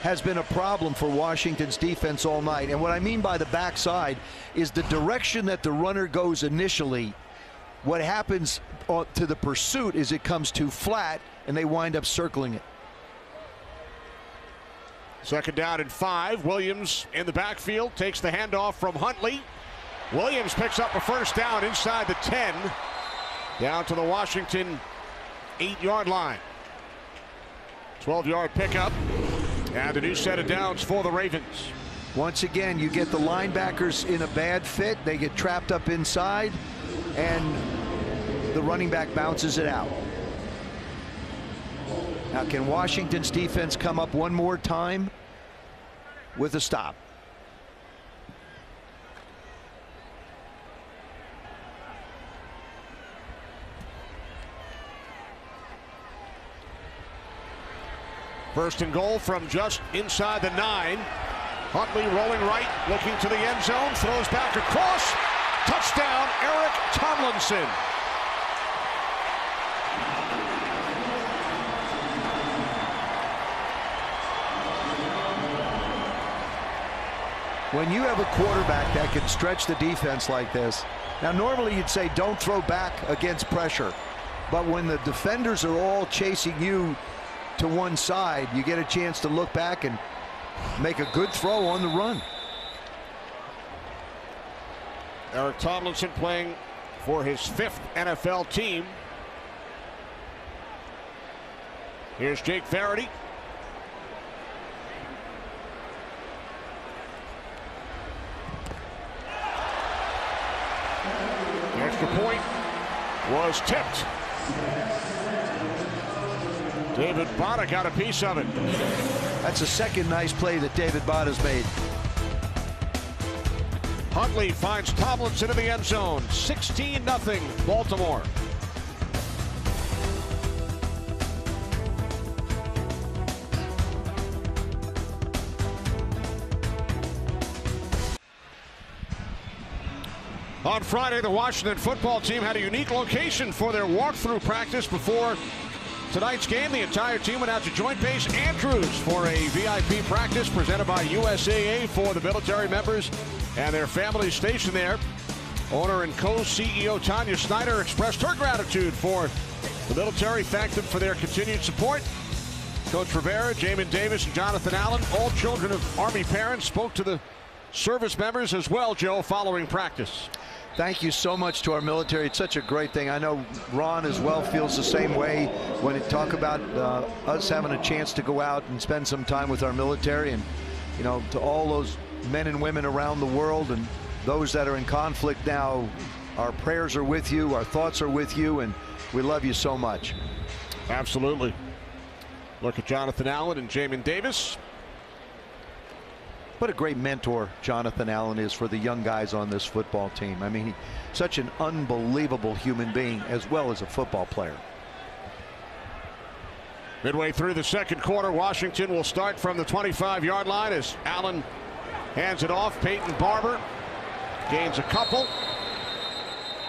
has been a problem for Washington's defense all night. And what I mean by the backside is the direction that the runner goes initially. What happens to the pursuit is it comes too flat and they wind up circling it. 2nd down and 5. Williams in the backfield takes the handoff from Huntley. Williams picks up a 1st down inside the 10. Down to the Washington 8-yard line. 12-yard pickup. And a new set of downs for the Ravens. Once again, you get the linebackers in a bad fit. They get trapped up inside, and the running back bounces it out. Now, can Washington's defense come up one more time with a stop? First and goal from just inside the 9. Huntley rolling right, looking to the end zone, throws back across. Touchdown, Eric Tomlinson. When you have a quarterback that can stretch the defense like this, now normally you'd say don't throw back against pressure, but when the defenders are all chasing you to one side, you get a chance to look back, and make a good throw on the run. Eric Tomlinson playing for his 5th NFL team. Here's Jake Verity. The extra point was tipped. David Botta got a piece of it. That's the second nice play that David Botta's made. Huntley finds Tomlinson in the end zone. 16-0 Baltimore. On Friday, the Washington football team had a unique location for their walkthrough practice before tonight's game. The entire team went out to Joint Base Andrews for a VIP practice presented by USAA for the military members and their families stationed there. Owner and co-CEO Tanya Snyder expressed her gratitude for the military, thanked them for their continued support. Coach Rivera, Jamin Davis, and Jonathan Allen, all children of Army parents, spoke to the service members as well, Joe, following practice. Thank you so much to our military. It's such a great thing. I know Ron as well feels the same way when you talk about us having a chance to go out and spend some time with our military. And, you know, to all those men and women around the world and those that are in conflict now, our prayers are with you, our thoughts are with you, and we love you so much. Absolutely. Look at Jonathan Allen and Jamin Davis. What a great mentor Jonathan Allen is for the young guys on this football team. I mean, he's such an unbelievable human being as well as a football player. Midway through the second quarter, Washington will start from the 25-yard line as Allen hands it off. Peyton Barber gains a couple.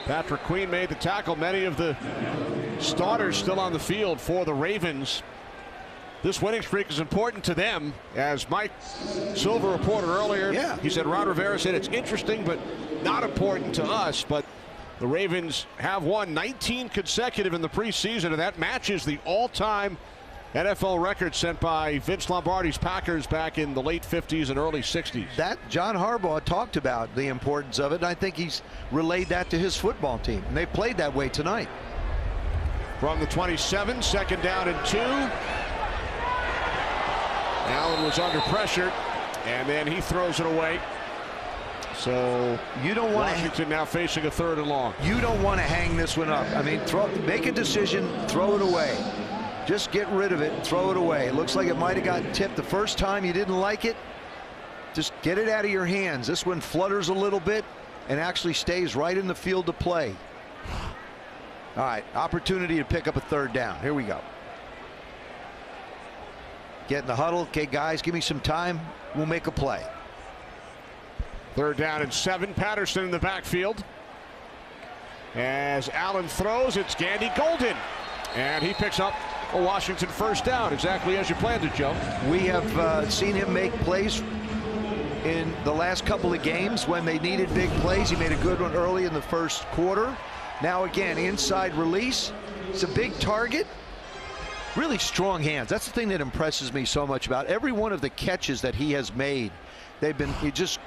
Patrick Queen made the tackle. Many of the starters still on the field for the Ravens. This winning streak is important to them, as Mike Silver reported earlier. Yeah. He said Ron Rivera said it's interesting but not important to us. But the Ravens have won 19 consecutive in the preseason, and that matches the all-time NFL record set by Vince Lombardi's Packers back in the late 50s and early 60s. That John Harbaugh talked about the importance of it, and I think he's relayed that to his football team, and they played that way tonight. From the 27, second down and 2. Allen was under pressure, and then he throws it away. So you don't want Washington now facing a 3rd and long. You don't want to hang this one up. I mean, make a decision, throw it away. Just get rid of it and throw it away. It looks like it might have gotten tipped the first time. You didn't like it. Just get it out of your hands. This one flutters a little bit and actually stays right in the field to play. All right, opportunity to pick up a 3rd down. Here we go. Get in the huddle. Okay, guys, give me some time. We'll make a play. 3rd down and 7. Patterson in the backfield. As Allen throws, it's Gandy Golden. And he picks up a Washington 1st down, exactly as you planned it, Joe. We have seen him make plays in the last couple of games when they needed big plays. He made a good one early in the 1st quarter. Now again, inside release. It's a big target. Really strong hands. That's the thing that impresses me so much about every one of the catches that he has made. He just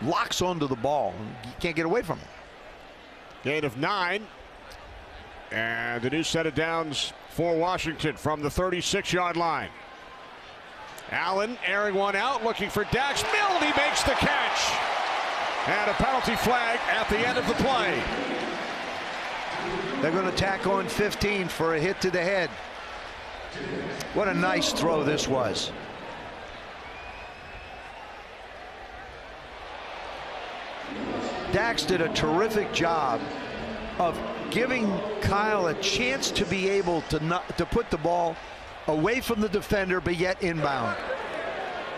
locks onto the ball. You can't get away from it. Gain of 9. And the new set of downs for Washington from the 36-yard line. Allen airing one out, looking for Dax Milne. He makes the catch. And a penalty flag at the end of the play. They're going to tack on 15 for a hit to the head. What a nice throw this was. Dax did a terrific job of giving Kyle a chance to be able to put the ball away from the defender, but yet inbound.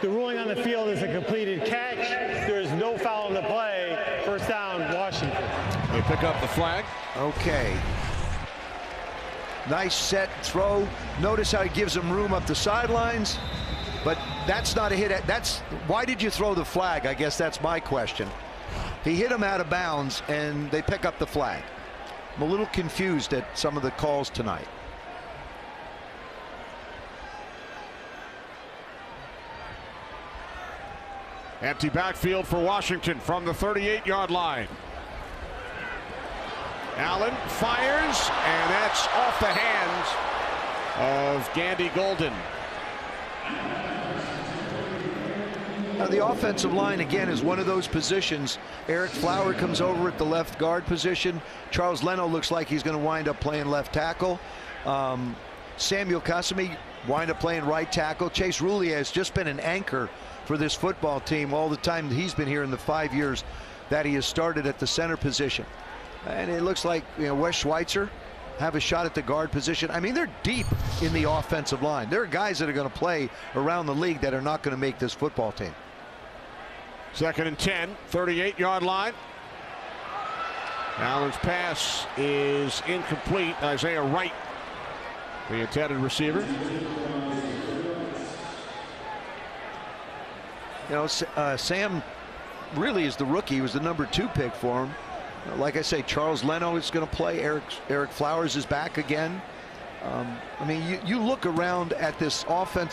The ruling on the field is a completed catch. There is no foul in the play. 1st down, Washington. They pick up the flag. Okay. Nice set throw. Notice how he gives him room up the sidelines, but that's not a hit. Why did you throw the flag? I guess that's my question. He hit him out of bounds, and they pick up the flag. I'm a little confused at some of the calls tonight. Empty backfield for Washington from the 38-yard line. Allen fires, and that's off the hands of Gandy Golden. Now the offensive line again is one of those positions. Eric Flower comes over at the left guard position. Charles Leno looks like he's going to wind up playing left tackle. Samuel Kasumi wind up playing right tackle. Chase Roulier has just been an anchor for this football team all the time that he's been here in the 5 years that he has started at the center position. And it looks like, you know, Wes Schweitzer have a shot at the guard position. I mean, they're deep in the offensive line. There are guys that are going to play around the league that are not going to make this football team. 2nd and 10, 38-yard line. Allen's pass is incomplete. Isaiah Wright, the intended receiver. You know, Sam really is the rookie. He was the number 2 pick for him. Like I say, Charles Leno is going to play. Eric Flowers is back again. I mean, you look around at this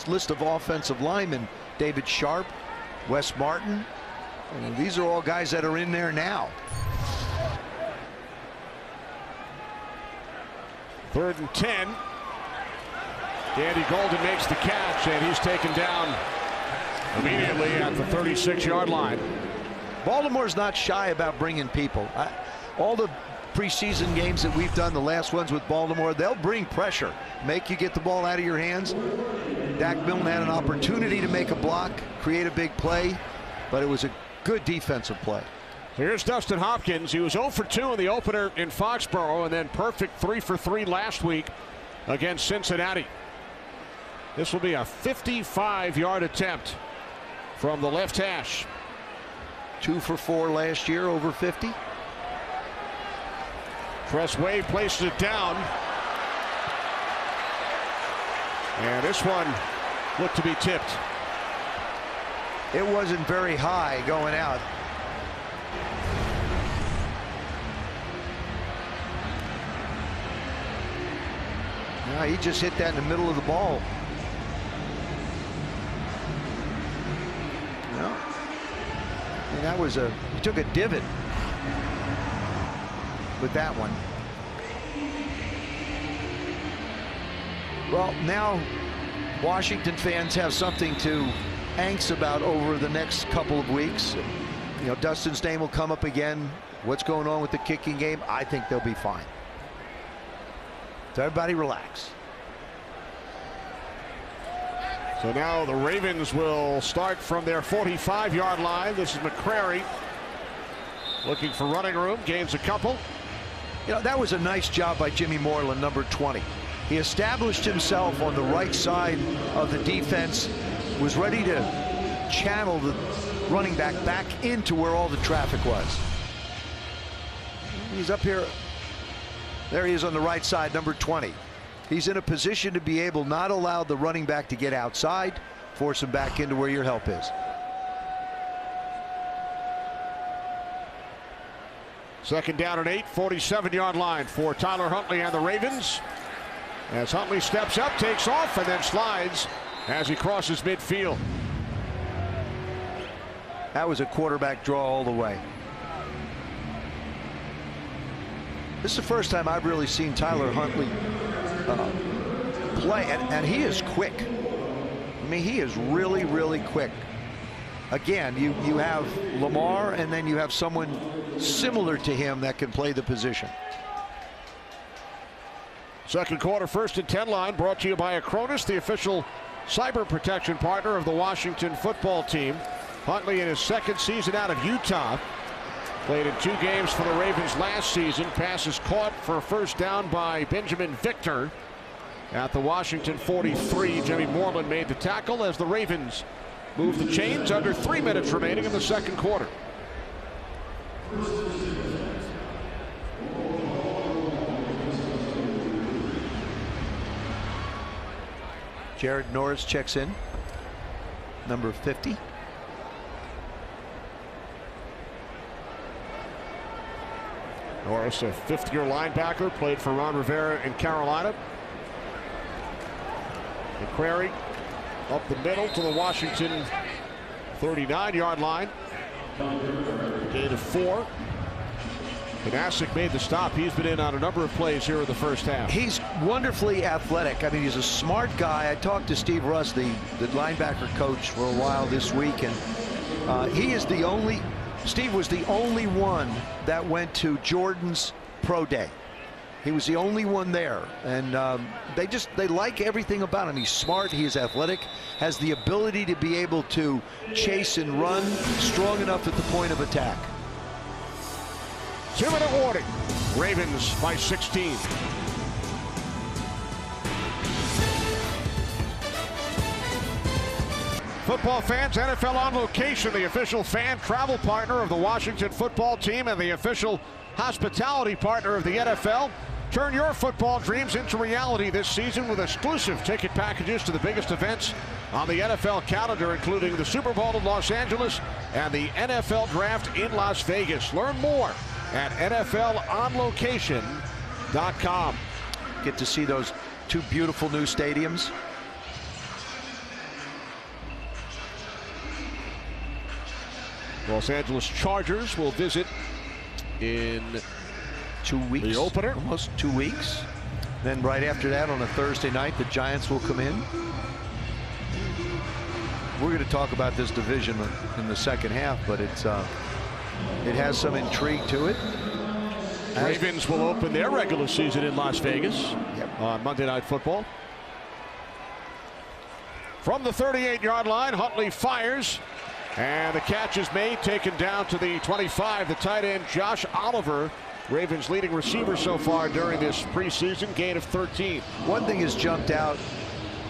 list of offensive linemen. David Sharp, Wes Martin. I mean, these are all guys that are in there now. 3rd and 10. Gandy Golden makes the catch, and he's taken down immediately at the 36-yard line. Baltimore's not shy about bringing people. All the preseason games that we've done, the last ones with Baltimore, they'll bring pressure, make you get the ball out of your hands. Dak Milne had an opportunity to make a block, create a big play, but it was a good defensive play. Here's Dustin Hopkins. He was 0 for 2 in the opener in Foxborough, and then perfect 3 for 3 last week against Cincinnati. This will be a 55-yard attempt from the left hash. 2 for 4 last year, over 50. Tress Way places it down. And this one looked to be tipped. It wasn't very high going out. No, he just hit that in the middle of the ball. No. And that was he took a divot with that one. Well, now Washington fans have something to angst about over the next couple of weeks. You know, Dustin's name will come up again. What's going on with the kicking game? I think they'll be fine. So everybody relax. So now the Ravens will start from their 45-yard line. This is McCrary looking for running room, gains a couple. You know, that was a nice job by Jimmy Moreland, number 20. He established himself on the right side of the defense, was ready to channel the running back into where all the traffic was. He's up here. There he is on the right side, number 20. He's in a position to be able not allow the running back to get outside, force him back into where your help is. Second down and 8, 47-yard line for Tyler Huntley and the Ravens. As Huntley steps up, takes off, and then slides as he crosses midfield. That was a quarterback draw all the way. This is the first time I've really seen Tyler Huntley play, and he is quick. I mean, he is really, really quick. Again, you have Lamar, and then you have someone similar to him that can play the position. Second quarter, 1st and 10 line, brought to you by Acronis, the official cyber protection partner of the Washington football team. Huntley in his 2nd season out of Utah. Played in 2 games for the Ravens last season. Passes caught for a first down by Benjamin Victor at the Washington 43. Jimmy Moreland made the tackle as the Ravens move the chains. Under 3 minutes remaining in the second quarter. Jared Norris checks in, number 50. Norris, a 5th-year linebacker, played for Ron Rivera in Carolina. McCrary up the middle to the Washington 39-yard line. Gain of 4. Panasic made the stop. He's been in on a number of plays here in the first half. He's wonderfully athletic. I mean, he's a smart guy. I talked to Steve Russ, the linebacker coach, for a while this week, and he is the only. Steve was the only one that went to Jordan's pro day. He was the only one there, and they like everything about him. He's smart, he is athletic, has the ability to be able to chase and run, strong enough at the point of attack. 2-minute warning. Ravens by 16. Football fans, NFL On Location, the official fan travel partner of the Washington football team and the official hospitality partner of the NFL. Turn your football dreams into reality this season with exclusive ticket packages to the biggest events on the NFL calendar, including the Super Bowl in Los Angeles and the NFL Draft in Las Vegas. Learn more at NFLOnLocation.com. Get to see those 2 beautiful new stadiums. Los Angeles Chargers will visit in 2 weeks. The opener. Almost 2 weeks. Then right after that, on a Thursday night, the Giants will come in. We're going to talk about this division in the second half, but it has some intrigue to it. Ravens will open their regular season in Las Vegas on Monday Night Football. From the 38-yard line, Huntley fires, and the catch is made, taken down to the 25. The tight end, Josh Oliver, Ravens' leading receiver so far during this preseason, gain of 13. One thing has jumped out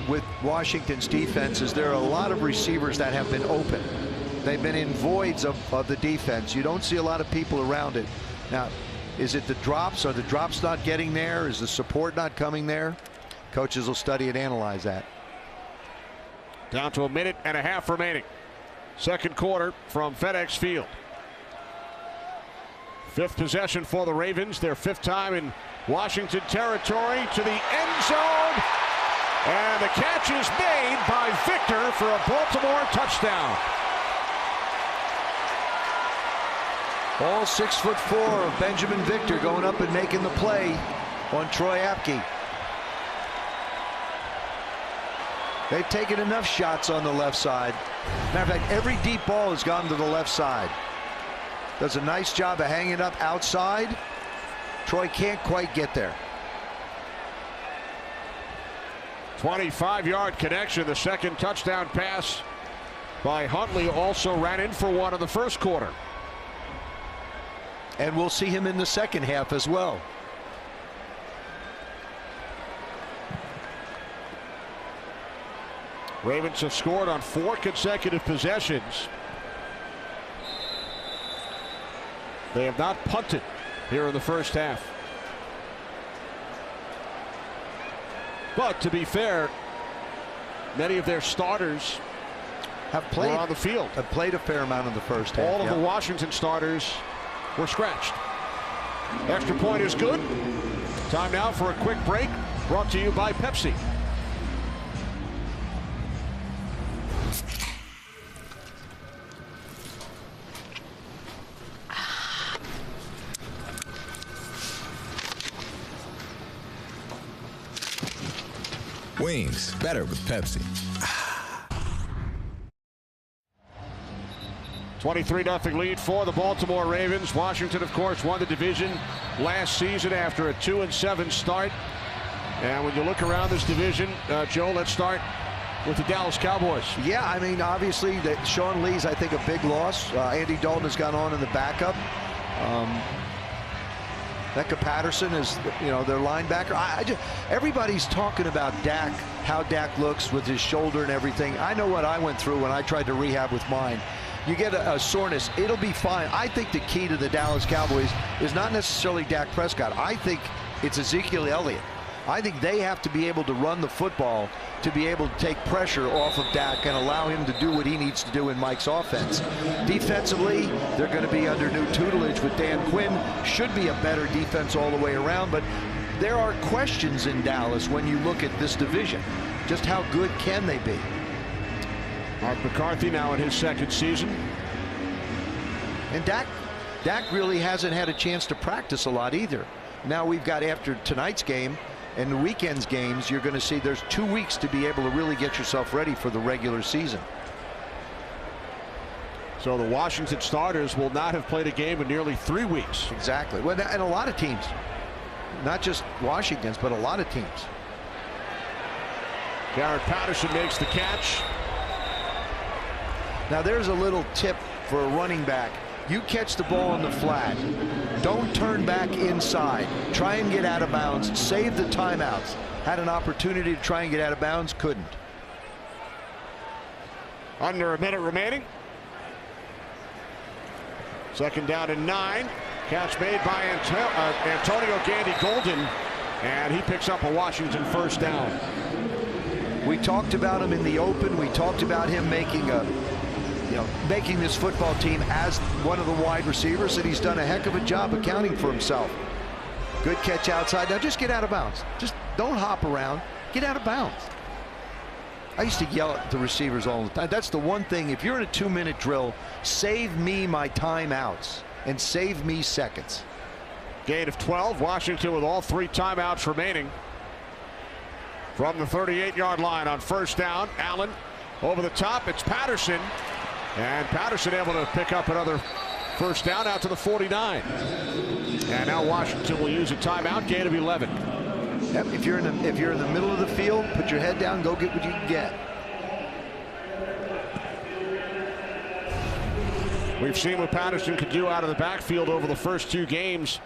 with Washington's defense is there are a lot of receivers that have been open. They've been in voids of the defense. You don't see a lot of people around it. Now, is it the drops? Are the drops not getting there? Is the support not coming there? Coaches will study and analyze that. Down to 1.5 minutes remaining. Second quarter from FedEx Field. 5th possession for the Ravens, their 5th time in Washington territory, to the end zone. And the catch is made by Victor for a Baltimore touchdown. All 6'4" of Benjamin Victor going up and making the play on Troy Apke. They've taken enough shots on the left side. Matter of fact, every deep ball has gone to the left side. Does a nice job of hanging up outside. Troy can't quite get there. 25-yard connection. The second touchdown pass by Huntley also ran in for one in the first quarter. And we'll see him in the second half as well. Ravens have scored on 4 consecutive possessions. They have not punted here in the first half. But to be fair, many of their starters have played on the field. Have played a fair amount in the first half. All of the Washington starters were scratched. Extra point is good. Time now for a quick break, brought to you by Pepsi. Wings, better with Pepsi. 23-0 lead for the Baltimore Ravens. Washington, of course, won the division last season after a 2-7 start. And when you look around this division, Joe, let's start with the Dallas Cowboys. Yeah, I mean, obviously, that Sean Lee's, I think, a big loss. Andy Dalton has gone on in the backup. Becca Patterson is, their linebacker. Everybody's talking about Dak, how Dak looks with his shoulder and everything. I know what I went through when I tried to rehab with mine. You get a soreness, it'll be fine. I think the key to the Dallas Cowboys is not necessarily Dak Prescott. I think it's Ezekiel Elliott. I think they have to be able to run the football to be able to take pressure off of Dak and allow him to do what he needs to do in Mike's offense. Defensively, they're going to be under new tutelage with Dan Quinn. Should be a better defense all the way around, but there are questions in Dallas when you look at this division. Just how good can they be? Mark McCarthy now in his second season. And Dak really hasn't had a chance to practice a lot either. Now we've got, after tonight's game and the weekend's games, you're going to see there's 2 weeks to be able to really get yourself ready for the regular season. So the Washington starters will not have played a game in nearly 3 weeks. Exactly. Well, and a lot of teams, not just Washington's, but a lot of teams. Garrett Patterson makes the catch. Now there's a little tip for a running back. You catch the ball in the flat, don't turn back inside. Try and get out of bounds. Save the timeouts. Had an opportunity to try and get out of bounds, couldn't. Under a minute remaining. Second down and 9. Catch made by Antonio Gandy-Golden, and he picks up a Washington first down. We talked about him in the open. We talked about him making this football team as one of the wide receivers, and he's done a heck of a job accounting for himself. Good catch outside. Now just get out of bounds. Just don't hop around. Get out of bounds. I used to yell at the receivers all the time. That's the one thing. If you're in a 2-minute drill, save me my timeouts and save me seconds. Gain of 12. Washington with all 3 timeouts remaining. From the 38-yard line on first down, Allen over the top. It's Patterson. And Patterson able to pick up another first down out to the 49. And now Washington will use a timeout. Gain of 11. Yep, if you're in the middle of the field, put your head down, go get what you can get. We've seen what Patterson could do out of the backfield over the first 2 games.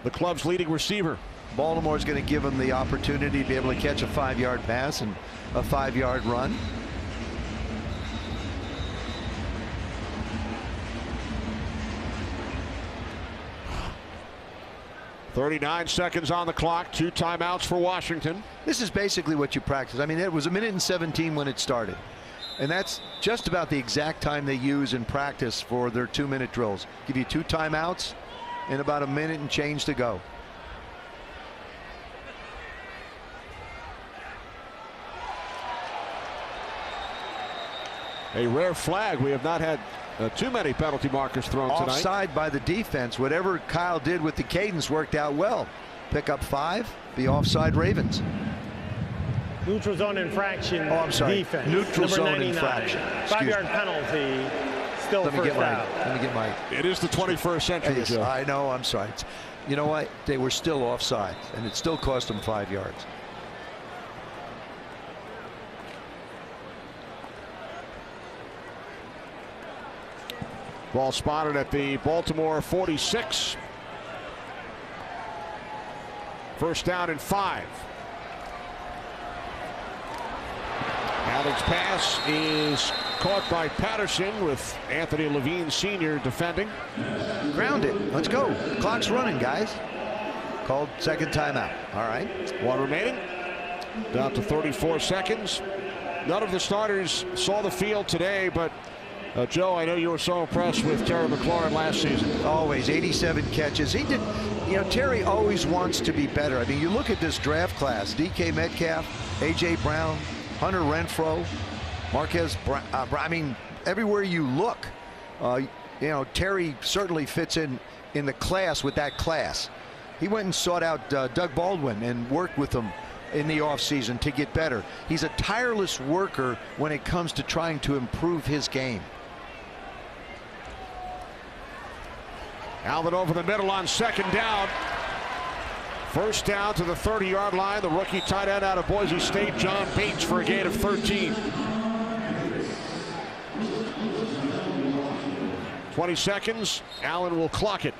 The club's leading receiver. Baltimore's going to give him the opportunity to be able to catch a 5-yard pass and a 5-yard run. .39 seconds on the clock. 2 timeouts for Washington. This is basically what you practice. I mean, it was 1:17 when it started. And that's just about the exact time they use in practice for their 2-minute drills. Give you 2 timeouts and about a minute and change to go. A rare flag. We have not had too many penalty markers thrown tonight. Offside by the defense. Whatever Kyle did with the cadence worked out well. Pick up 5, the offside Ravens. Neutral zone infraction. Oh, I'm sorry. Defense. Neutral Number zone 99. infraction. 5-yard penalty. Still Let me first down. Let me get my. It is the 21st century. Yes, I know. I'm sorry. You know what? They were still offside, and it still cost them 5 yards. Ball spotted at the Baltimore 46. First down and 5. Allen's pass is caught by Patterson with Anthony Levine Sr. defending. Ground it. Let's go. Clock's running, guys. Called second timeout. All right. 1 remaining. Down to 34 seconds. None of the starters saw the field today, but Joe, I know you were so impressed with Terry McLaurin last season. Always 87 catches. He did, Terry always wants to be better. I mean, you look at this draft class: DK Metcalf, A.J. Brown, Hunter Renfrow, Marquez Brown. I mean, everywhere you look, Terry certainly fits in the class with that class. He went and sought out Doug Baldwin and worked with him in the offseason to get better. He's a tireless worker when it comes to trying to improve his game. Allen over the middle on second down. First down to the 30-yard line. The rookie tight end out of Boise State, John Bates, for a gain of 13. 20 seconds. Allen will clock it.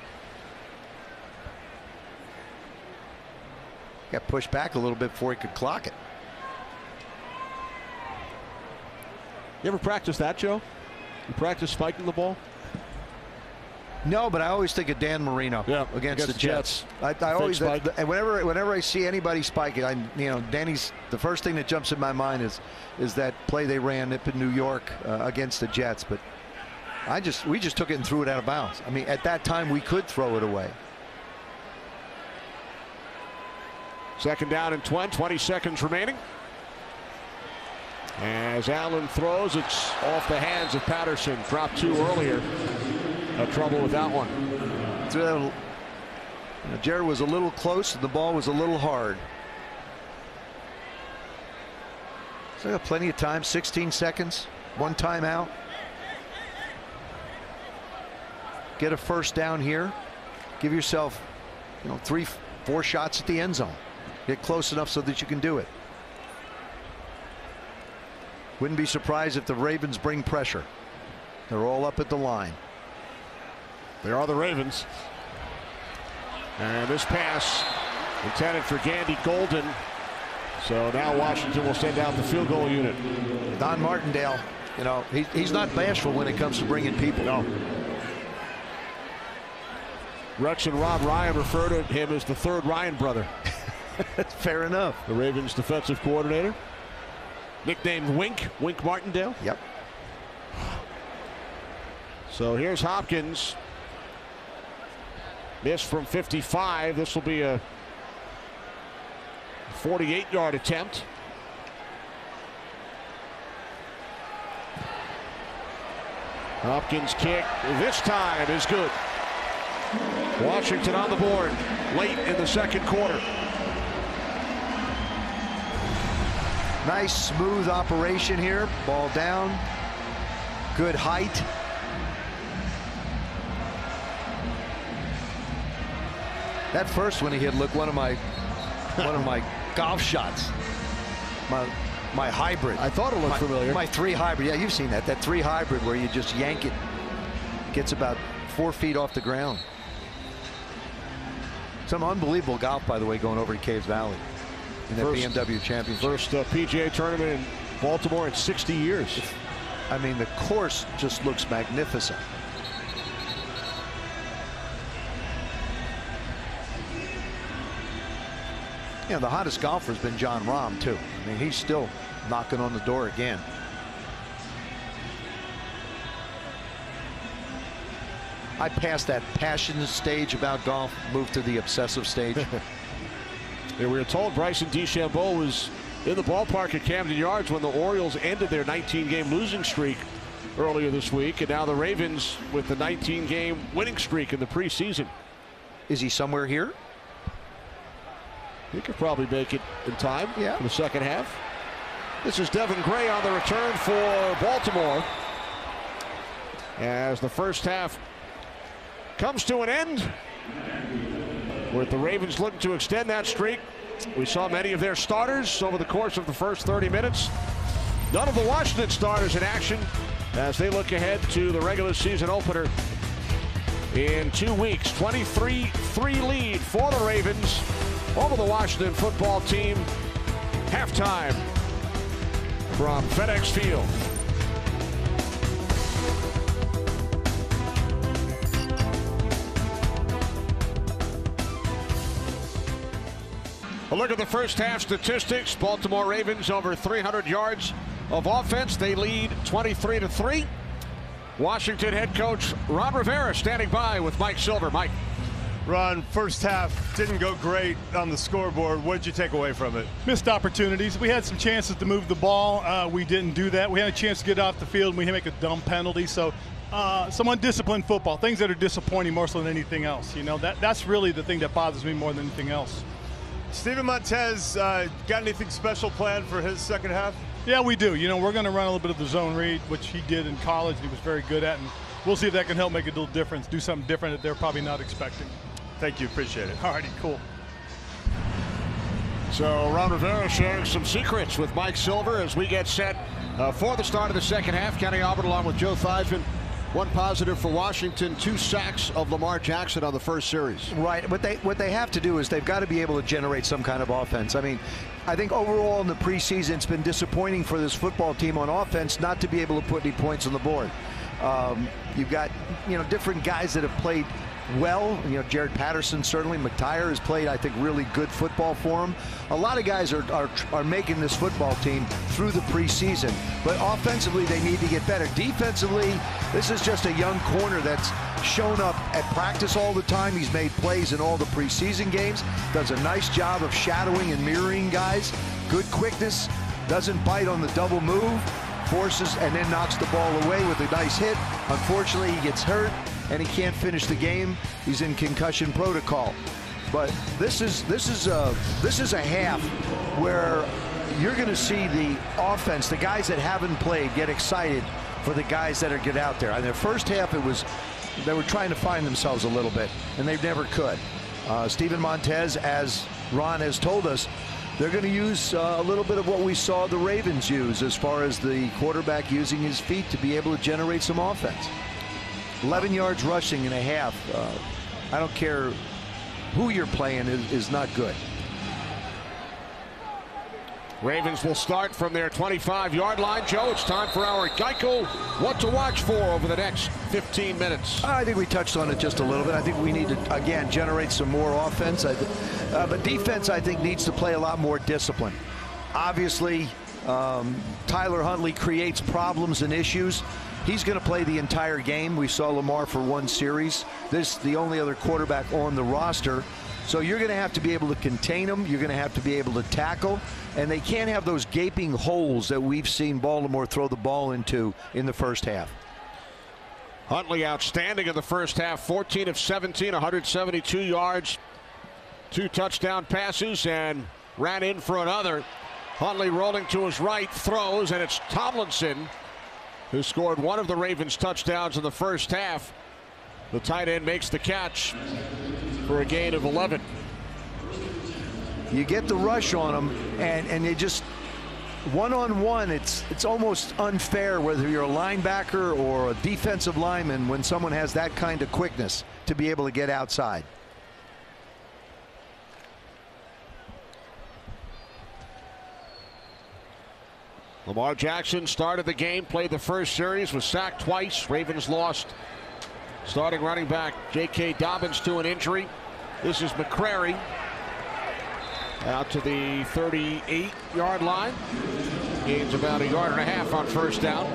Got pushed back a little bit before he could clock it. You ever practice that, Joe? You practice spiking the ball? No, but I always think of Dan Marino against the Jets. I always, and whenever I see anybody spike it, Danny's, the first thing that jumps in my mind is that play they ran up in New York against the Jets. But we just took it and threw it out of bounds. I mean, at that time we could throw it away. Second down and 20 seconds remaining. As Allen throws, it's off the hands of Patterson. Dropped 2 earlier. No trouble with that one. Jared was a little close, and the ball was a little hard. So got plenty of time, 16 seconds, 1 timeout. Get a first down here. Give yourself, 3, 4 shots at the end zone. Get close enough so that you can do it. Wouldn't be surprised if the Ravens bring pressure. They're all up at the line. They are the Ravens. And this pass intended for Gandy Golden. So now Washington will send out the field goal unit. Don Martindale, he's not bashful when it comes to bringing people. No. Rex and Rob Ryan refer to him as the 3rd Ryan brother. That's fair enough. The Ravens defensive coordinator. Nicknamed Wink Martindale. Yep. So here's Hopkins. Missed from 55. This will be a 48-yard attempt. Hopkins' kick this time is good. Washington on the board late in the second quarter. Nice smooth operation here. Ball down. Good height. That first one he hit looked one of my golf shots. My hybrid. I thought it looked familiar. My 3 hybrid. Yeah, you've seen that. That 3 hybrid where you just yank it. Gets about 4 feet off the ground. Some unbelievable golf, by the way, going over to Caves Valley in that BMW Championship. First PGA tournament in Baltimore in 60 years. I mean, the course just looks magnificent. The hottest golfer has been John Rahm, too. I mean, he's still knocking on the door again. I passed that passion stage about golf, moved to the obsessive stage. We were told Bryson DeChambeau was in the ballpark at Camden Yards when the Orioles ended their 19-game losing streak earlier this week, and now the Ravens with the 19-game winning streak in the preseason. Is he somewhere here? He could probably make it in time for the second half. This is Devin Gray on the return for Baltimore. As the first half comes to an end, with the Ravens looking to extend that streak. We saw many of their starters over the course of the first 30 minutes. None of the Washington starters in action as they look ahead to the regular season opener in 2 weeks. 23-3 lead for the Ravens over the Washington football team. Halftime from FedEx Field. A look at the first half statistics. Baltimore Ravens over 300 yards of offense. They lead 23-3. Washington head coach Ron Rivera standing by with Mike Silver. Mike. Ron, first half didn't go great on the scoreboard. What did you take away from it? Missed opportunities. We had some chances to move the ball. We didn't do that. We had a chance to get off the field and we make a dumb penalty. So some undisciplined football, things that are disappointing more so than anything else. That's really the thing that bothers me more than anything else. Steven Montez, got anything special planned for his second half? Yeah, we do. We're going to run a little bit of the zone read, which he did in college and he was very good at. And we'll see if that can help make a little difference, do something different that they're probably not expecting. Thank you. Appreciate it. All righty, cool. So Ron Rivera sharing some secrets with Mike Silver as we get set for the start of the second half. Kenny Albert along with Joe Theismann. One positive for Washington, 2 sacks of Lamar Jackson on the first series. Right. What they have to do is they've got to be able to generate some kind of offense. I mean, I think overall in the preseason it's been disappointing for this football team on offense not to be able to put any points on the board. You've got different guys that have played well. Jared Patterson, certainly. McTyer has played, I think, really good football for him. A lot of guys are making this football team through the preseason. But offensively, they need to get better. Defensively, this is just a young corner that's shown up at practice all the time. He's made plays in all the preseason games. Does a nice job of shadowing and mirroring guys. Good quickness. doesn't bite on the double move, forces and then knocks the ball away with a nice hit. Unfortunately, he gets hurt and he can't finish the game. He's in concussion protocol. But this is a half where you're going to see the offense, the guys that haven't played, get excited for the guys that are get out there. In the first half, they were trying to find themselves a little bit, and they never could. Steven Montez, as Ron has told us, they're going to use a little bit of what we saw the Ravens use as far as the quarterback using his feet to be able to generate some offense. 11 yards rushing in a half. I don't care who you're playing, is not good. Ravens will start from their 25-yard line. Joe, it's time for our Geico What to Watch For over the next 15 minutes. I think we touched on it just a little bit. I think we need to, again, generate some more offense. But defense, I think, needs to play a lot more discipline. Obviously, Tyler Huntley creates problems and issues. He's going to play the entire game. We saw Lamar for one series. This is the only other quarterback on the roster. So you're going to have to be able to contain them. You're going to have to be able to tackle. And they can't have those gaping holes that we've seen Baltimore throw the ball into in the first half. Huntley outstanding in the first half. 14 of 17, 172 yards, 2 touchdown passes, and ran in for another. Huntley rolling to his right, throws, and it's Tomlinson who scored one of the Ravens' touchdowns in the first half. The tight end makes the catch for a gain of 11. You get the rush on them, and they just one-on-one. It's almost unfair whether you're a linebacker or a defensive lineman when someone has that kind of quickness to be able to get outside. Lamar Jackson started the game, played the first series, was sacked twice. Ravens lost starting running back J.K. Dobbins to an injury. This is McCrary out to the 38-yard line. Gains about 1.5 yards on first down.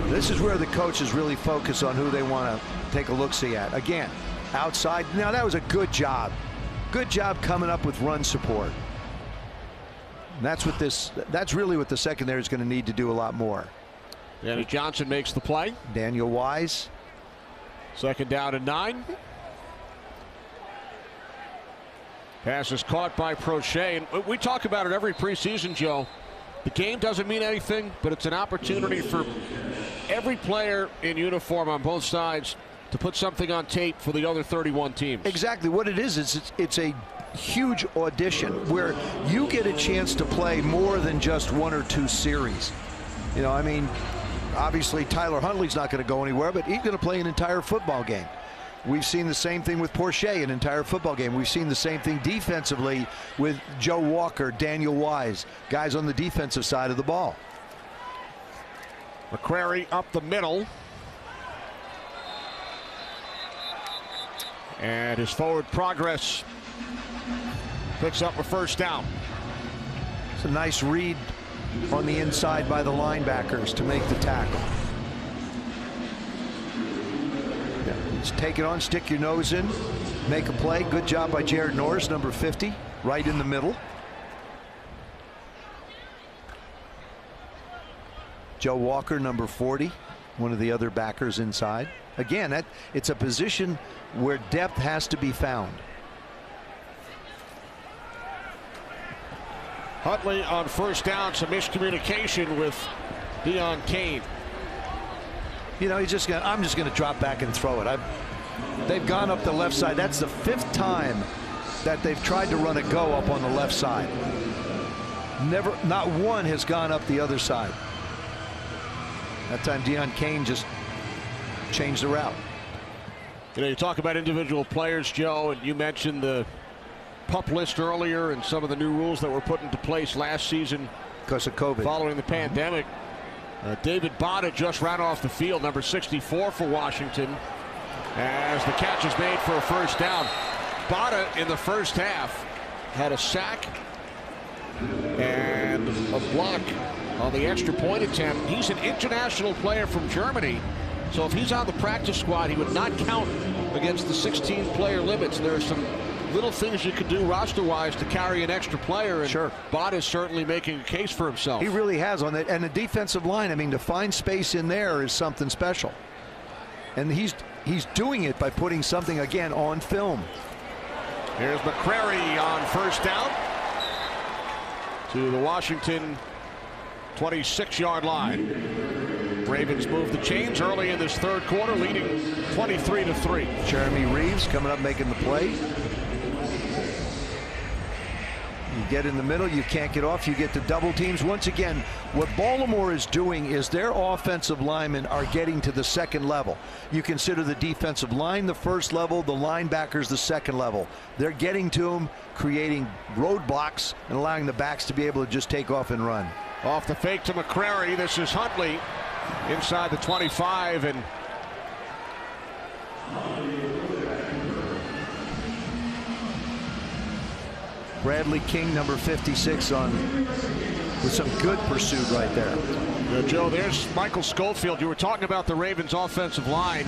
This is where the coaches really focus on who they want to take a look-see at. Again, outside. Now, that was a good job. Good job coming up with run support. And that's really what the secondary is going to need to do a lot more. Danny Johnson makes the play. Daniel Wise. Second down and 9. Pass is caught by Prochet. And we talk about it every preseason, Joe. The game doesn't mean anything, but it's an opportunity for every player in uniform on both sides to put something on tape for the other 31 teams. Exactly. What it is it's a huge audition where you get a chance to play more than just 1 or 2 series. You know, I mean, obviously Tyler Huntley's not going to go anywhere, but he's going to play an entire football game. We've seen the same thing with Prochet, an entire football game. We've seen the same thing defensively with Joe Walker, Daniel Wise, guys on the defensive side of the ball. McCrary up the middle. And his forward progress picks up a first down. It's a nice read on the inside by the linebackers to make the tackle. Yeah, just take it on, stick your nose in, make a play. Good job by Jared Norris, number 50, right in the middle. Joe Walker, number 40, one of the other backers inside. Again, it's a position where depth has to be found. Huntley on first down, some miscommunication with Deon Cain. You know, I'm just going to drop back and throw it. They've gone up the left side. That's the 5th time that they've tried to run a go up on the left side. Not one has gone up the other side. That time Deon Cain just changed the route. You know, you talk about individual players, Joe, and you mentioned the PUP list earlier and some of the new rules that were put into place last season because of COVID following the pandemic. David Botta just ran off the field, number 64 for Washington, as the catch is made for a first down. Botta in the first half had a sack and a block on the extra point attempt. He's an international player from Germany, so if he's on the practice squad, he would not count against the 16-player limits. There are some little things you can do roster-wise to carry an extra player. And sure. Bott is certainly making a case for himself. He really has on that. And the defensive line, I mean, to find space in there is something special. And he's doing it by putting something, again, on film. Here's McCrary on first down to the Washington 26-yard line. Ravens move the chains early in this third quarter, leading 23-3. Jeremy Reeves coming up making the play. You get in the middle, you can't get off, you get to double teams. Once again, what Baltimore is doing is their offensive linemen are getting to the second level. You consider the defensive line the first level, the linebackers the second level. They're getting to them, creating roadblocks and allowing the backs to be able to just take off and run. Off the fake to McCrary. This is Huntley inside the 25, and Bradley King, number 56, on with some good pursuit right there. Joe, there's Michael Schofield. You were talking about the Ravens offensive line.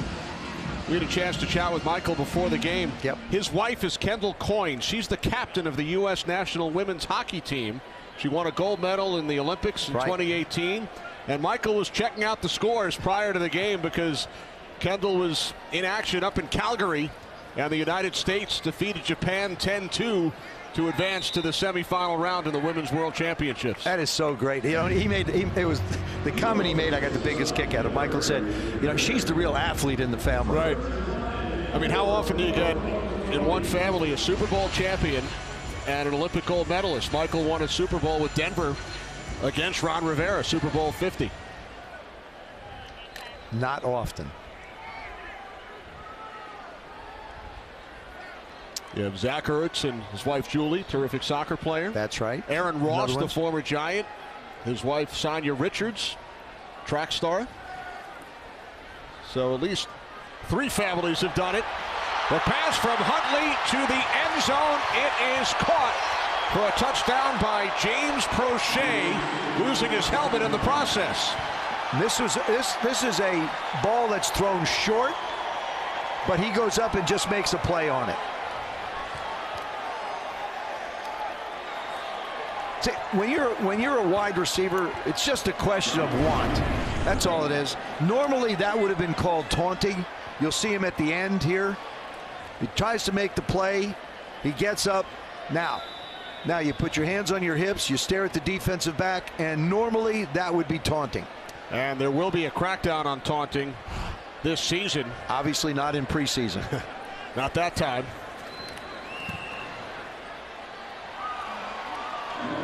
We had a chance to chat with Michael before the game. Yep. His wife is Kendall Coyne. She's the captain of the U.S. national women's hockey team. She won a gold medal in the Olympics in 2018. And Michael was checking out the scores prior to the game because Kendall was in action up in Calgary, and the United States defeated Japan 10-2 to advance to the semifinal round in the Women's World Championships. That is so great. You know, it was the comment he made. I got the biggest kick out of. Michael said, you know, she's the real athlete in the family. Right. I mean, how often do you get in one family a Super Bowl champion and an Olympic gold medalist? Michael won a Super Bowl with Denver against Ron Rivera, Super Bowl 50. Not often. You have Zach Ertz and his wife Julie, terrific soccer player. That's right. Aaron Ross, the former Giant. His wife Sonia Richards, track star. So at least 3 families have done it. The pass from Huntley to the end zone. It is caught for a touchdown by James Prochet, losing his helmet in the process. This is a ball that's thrown short, but he goes up and just makes a play on it. When you're a wide receiver, it's just a question of want. That's all it is. Normally that would have been called taunting. You'll see him at the end here. He tries to make the play. He gets up. Now you put your hands on your hips, you stare at the defensive back, and normally that would be taunting. And there will be a crackdown on taunting this season. Obviously not in preseason. Not that time.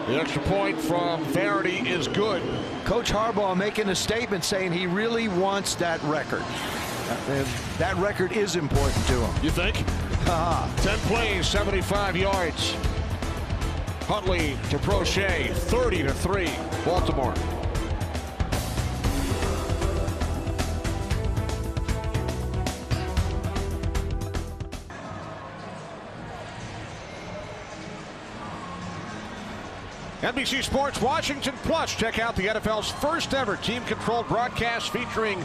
The extra point from Verity is good. Coach Harbaugh making a statement saying he really wants that record. That record is important to him. You think? 10 plays, 75 yards. Huntley to Prochet, 30-3, Baltimore. NBC Sports Washington Plus. Check out the NFL's first ever team-controlled broadcast featuring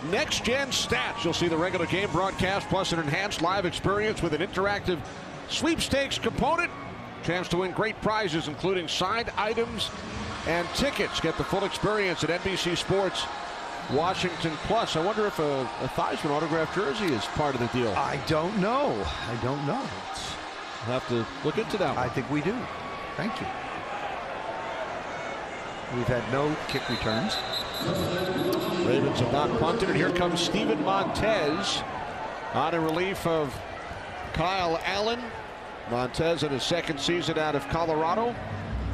next-gen stats. You'll see the regular game broadcast plus an enhanced live experience with an interactive sweepstakes component. Chance to win great prizes, including signed items and tickets. Get the full experience at NBC Sports Washington Plus. I wonder if a Theismann autographed jersey is part of the deal. I don't know. We'll have to look into that one. I think we do. Thank you. We've had no kick returns. Ravens have not punted, and here comes Steven Montez on in relief of Kyle Allen. Montez in his second season out of Colorado.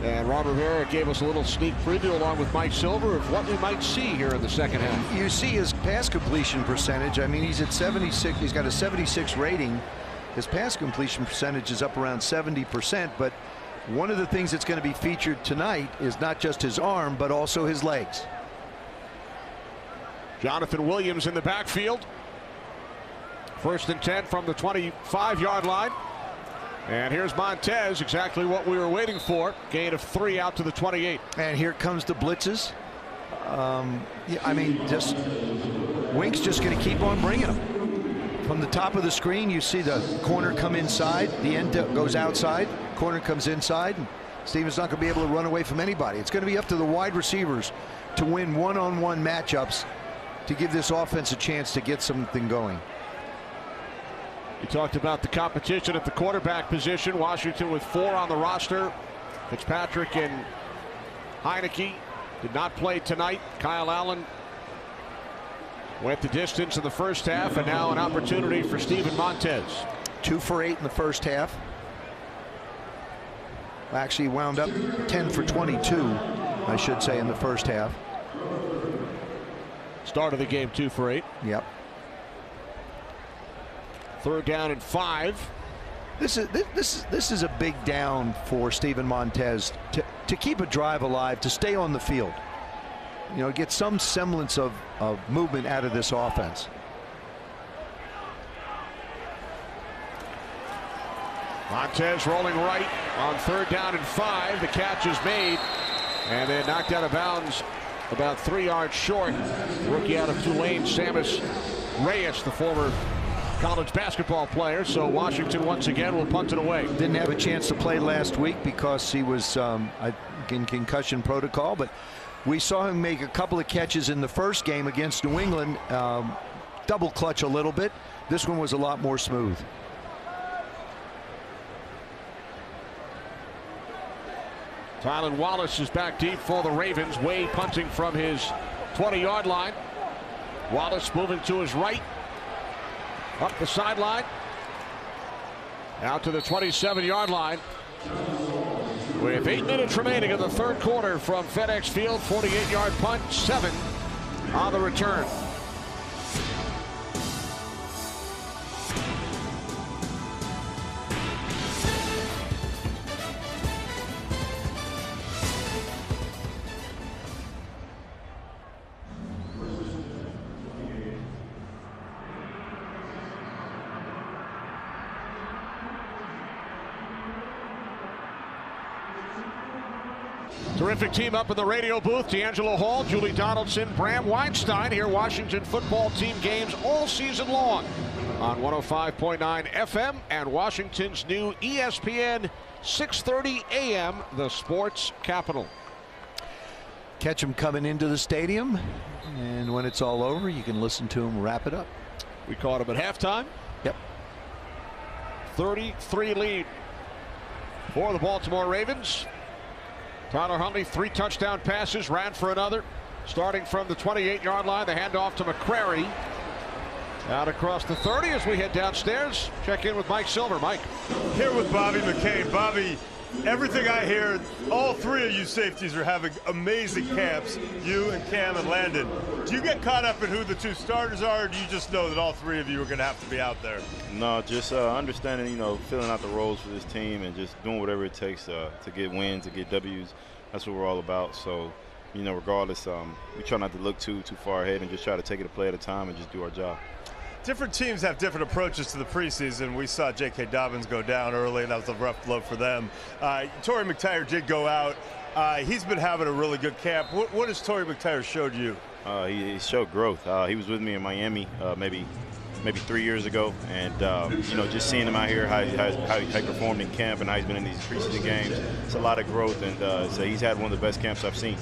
And Ron Rivera gave us a little sneak preview along with Mike Silver of what we might see here in the second half. You see his pass completion percentage. I mean, he's at 76. He's got a 76 rating. His pass completion percentage is up around 70%, but one of the things that's going to be featured tonight is not just his arm, but also his legs. Jonathan Williams in the backfield. 1st and 10 from the 25-yard line. And here's Montez, exactly what we were waiting for. Gain of 3 out to the 28. And here comes the blitzes. I mean, just Wink's just going to keep on bringing them. From the top of the screen, you see the corner come inside, the end goes outside, corner comes inside, and Stevens not going to be able to run away from anybody. It's going to be up to the wide receivers to win one-on-one matchups to give this offense a chance to get something going. You talked about the competition at the quarterback position. Washington with 4 on the roster. Fitzpatrick and Heineke did not play tonight. Kyle Allen went the distance in the first half, and now an opportunity for Steven Montez. 2 for 8 in the first half. Actually wound up 10 for 22, I should say, in the first half. Start of the game 2 for 8. Yep. 3rd down and 5. This is a big down for Steven Montez to keep a drive alive, to stay on the field. You know, get some semblance of movement out of this offense. Montez rolling right on 3rd down and 5. The catch is made and then knocked out of bounds about 3 yards short. Rookie out of Tulane, Sammis Reyes, the former college basketball player. So Washington once again will punt it away. Didn't have a chance to play last week because he was in concussion protocol, but we saw him make a couple of catches in the first game against New England, double clutch a little bit. This one was a lot more smooth. Tylan Wallace is back deep for the Ravens. Wade punting from his 20-yard line. Wallace moving to his right. Up the sideline. Out to the 27-yard line. With 8 minutes remaining in the 3rd quarter from FedEx Field. 48-yard punt, 7 on the return. Terrific team up in the radio booth. D'Angelo Hall, Julie Donaldson, Bram Weinstein here. Washington football team games all season long on 105.9 FM and Washington's new ESPN 6:30 AM, the sports capital. Catch them coming into the stadium, and when it's all over, you can listen to them wrap it up. We caught them at halftime. Yep. 33 lead for the Baltimore Ravens. Tyler Huntley, 3 touchdown passes, ran for another. Starting from the 28-yard line, the handoff to McCrary. Out across the 30 as we head downstairs. Check in with Mike Silver. Mike. Here with Bobby McCain. Bobby, everything I hear, all 3 of you safeties are having amazing camps, you and Cam and Landon. Do you get caught up in who the 2 starters are, or do you just know that all 3 of you are going to have to be out there? No, just understanding, filling out the roles for this team and just doing whatever it takes to get wins, to get W's. That's what we're all about. So, regardless, we try not to look too far ahead and just try to take it a play at a time and just do our job. Different teams have different approaches to the preseason. We saw J.K. Dobbins go down early, and that was a rough blow for them. Torrey McTyer did go out. He's been having a really good camp. What has Torrey McTyer showed you? He showed growth. He was with me in Miami maybe 3 years ago, and just seeing him out here, how he performed in camp and how he's been in these preseason games, it's a lot of growth, and so he's had one of the best camps I've seen.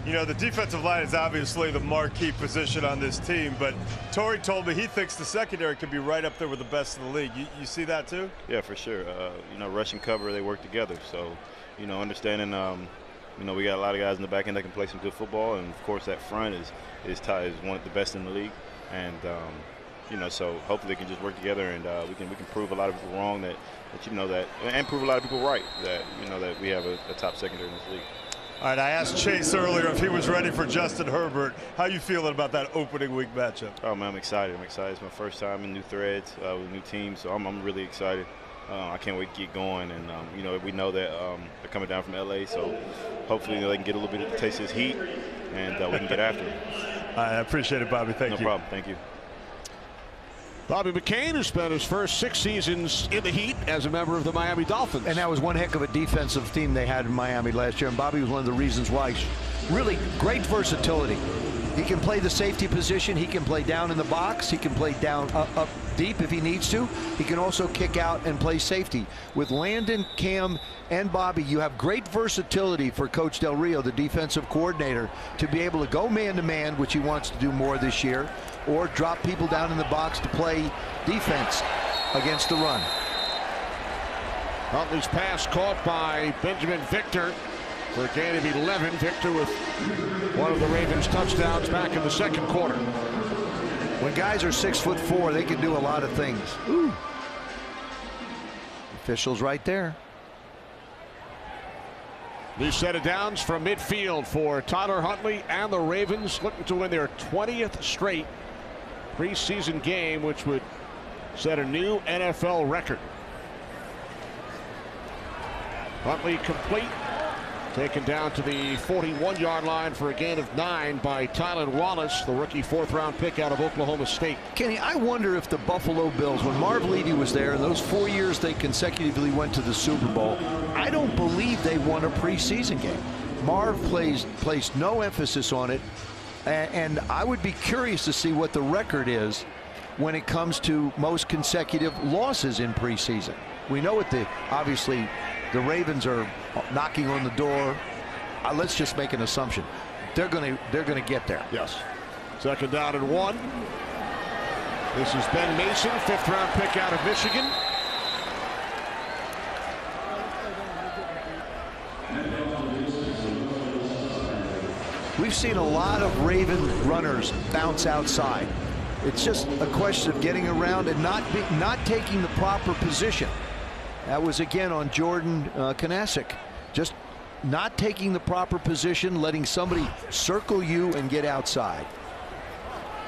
The defensive line is obviously the marquee position on this team, but Torrey told me he thinks the secondary could be right up there with the best in the league. You see that too? Yeah, for sure. Rush and cover, they work together. So, understanding, we got a lot of guys in the back end that can play some good football, and of course that front is one of the best in the league, and so hopefully they can just work together, and we can prove a lot of people wrong and prove a lot of people right that we have a top secondary in this league. All right, I asked Chase earlier if he was ready for Justin Herbert. How you feeling about that opening week matchup? Oh man, I'm excited. It's my first time in new threads with a new team, so I'm really excited. I can't wait to get going, and we know that they're coming down from LA, so hopefully they can get a little bit of the taste of this heat, and we can get after it. I appreciate it, Bobby. Thank you. No problem. Thank you. Bobby McCain, who spent his first 6 seasons in the Heat as a member of the Miami Dolphins. And that was one heck of a defensive team they had in Miami last year. And Bobby was one of the reasons why. Really great versatility. He can play the safety position. He can play down in the box. He can play down up deep if he needs to. He can also kick out and play safety. With Landon, Cam, and Bobby, you have great versatility for Coach Del Rio, the defensive coordinator, to be able to go man-to-man, which he wants to do more this year, or drop people down in the box to play defense against the run. Huntley's pass caught by Benjamin Victor for a gain of 11. Victor with one of the Ravens' touchdowns back in the second quarter. When guys are 6'4", they can do a lot of things. Ooh. Officials right there. New set of downs from midfield for Tyler Huntley and the Ravens, looking to win their 20th straight preseason game, which would set a new NFL record. Huntley complete. Taken down to the 41-yard line for a gain of 9 by Tylan Wallace, the rookie 4th-round pick out of Oklahoma State. Kenny, I wonder if the Buffalo Bills, when Marv Levy was there, in those 4 years they consecutively went to the Super Bowl, I don't believe they won a preseason game. Marv placed no emphasis on it, and I would be curious to see what the record is when it comes to most consecutive losses in preseason. We know what obviously the Ravens are knocking on the door. Let's just make an assumption. They're gonna get there. Yes. Second down and 1. This is Ben Mason, 5th-round pick out of Michigan. We've seen a lot of Raven runners bounce outside. It's just a question of getting around and not taking the proper position. That was again on Jordan Kanasic. Just not taking the proper position, letting somebody circle you and get outside.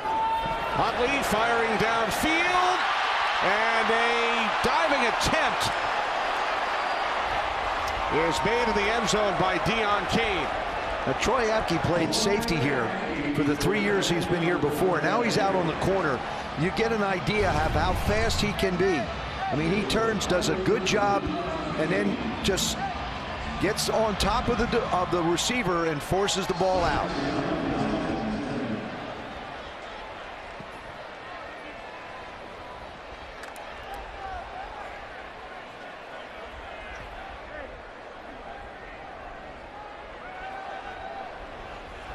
Huntley firing downfield, and a diving attempt is made in the end zone by Deion Kane. Now, Troy Apke played safety here for the 3 years he's been here before. Now he's out on the corner. You get an idea of how fast he can be. I mean, he turns, does a good job, and then just gets on top of the receiver and forces the ball out.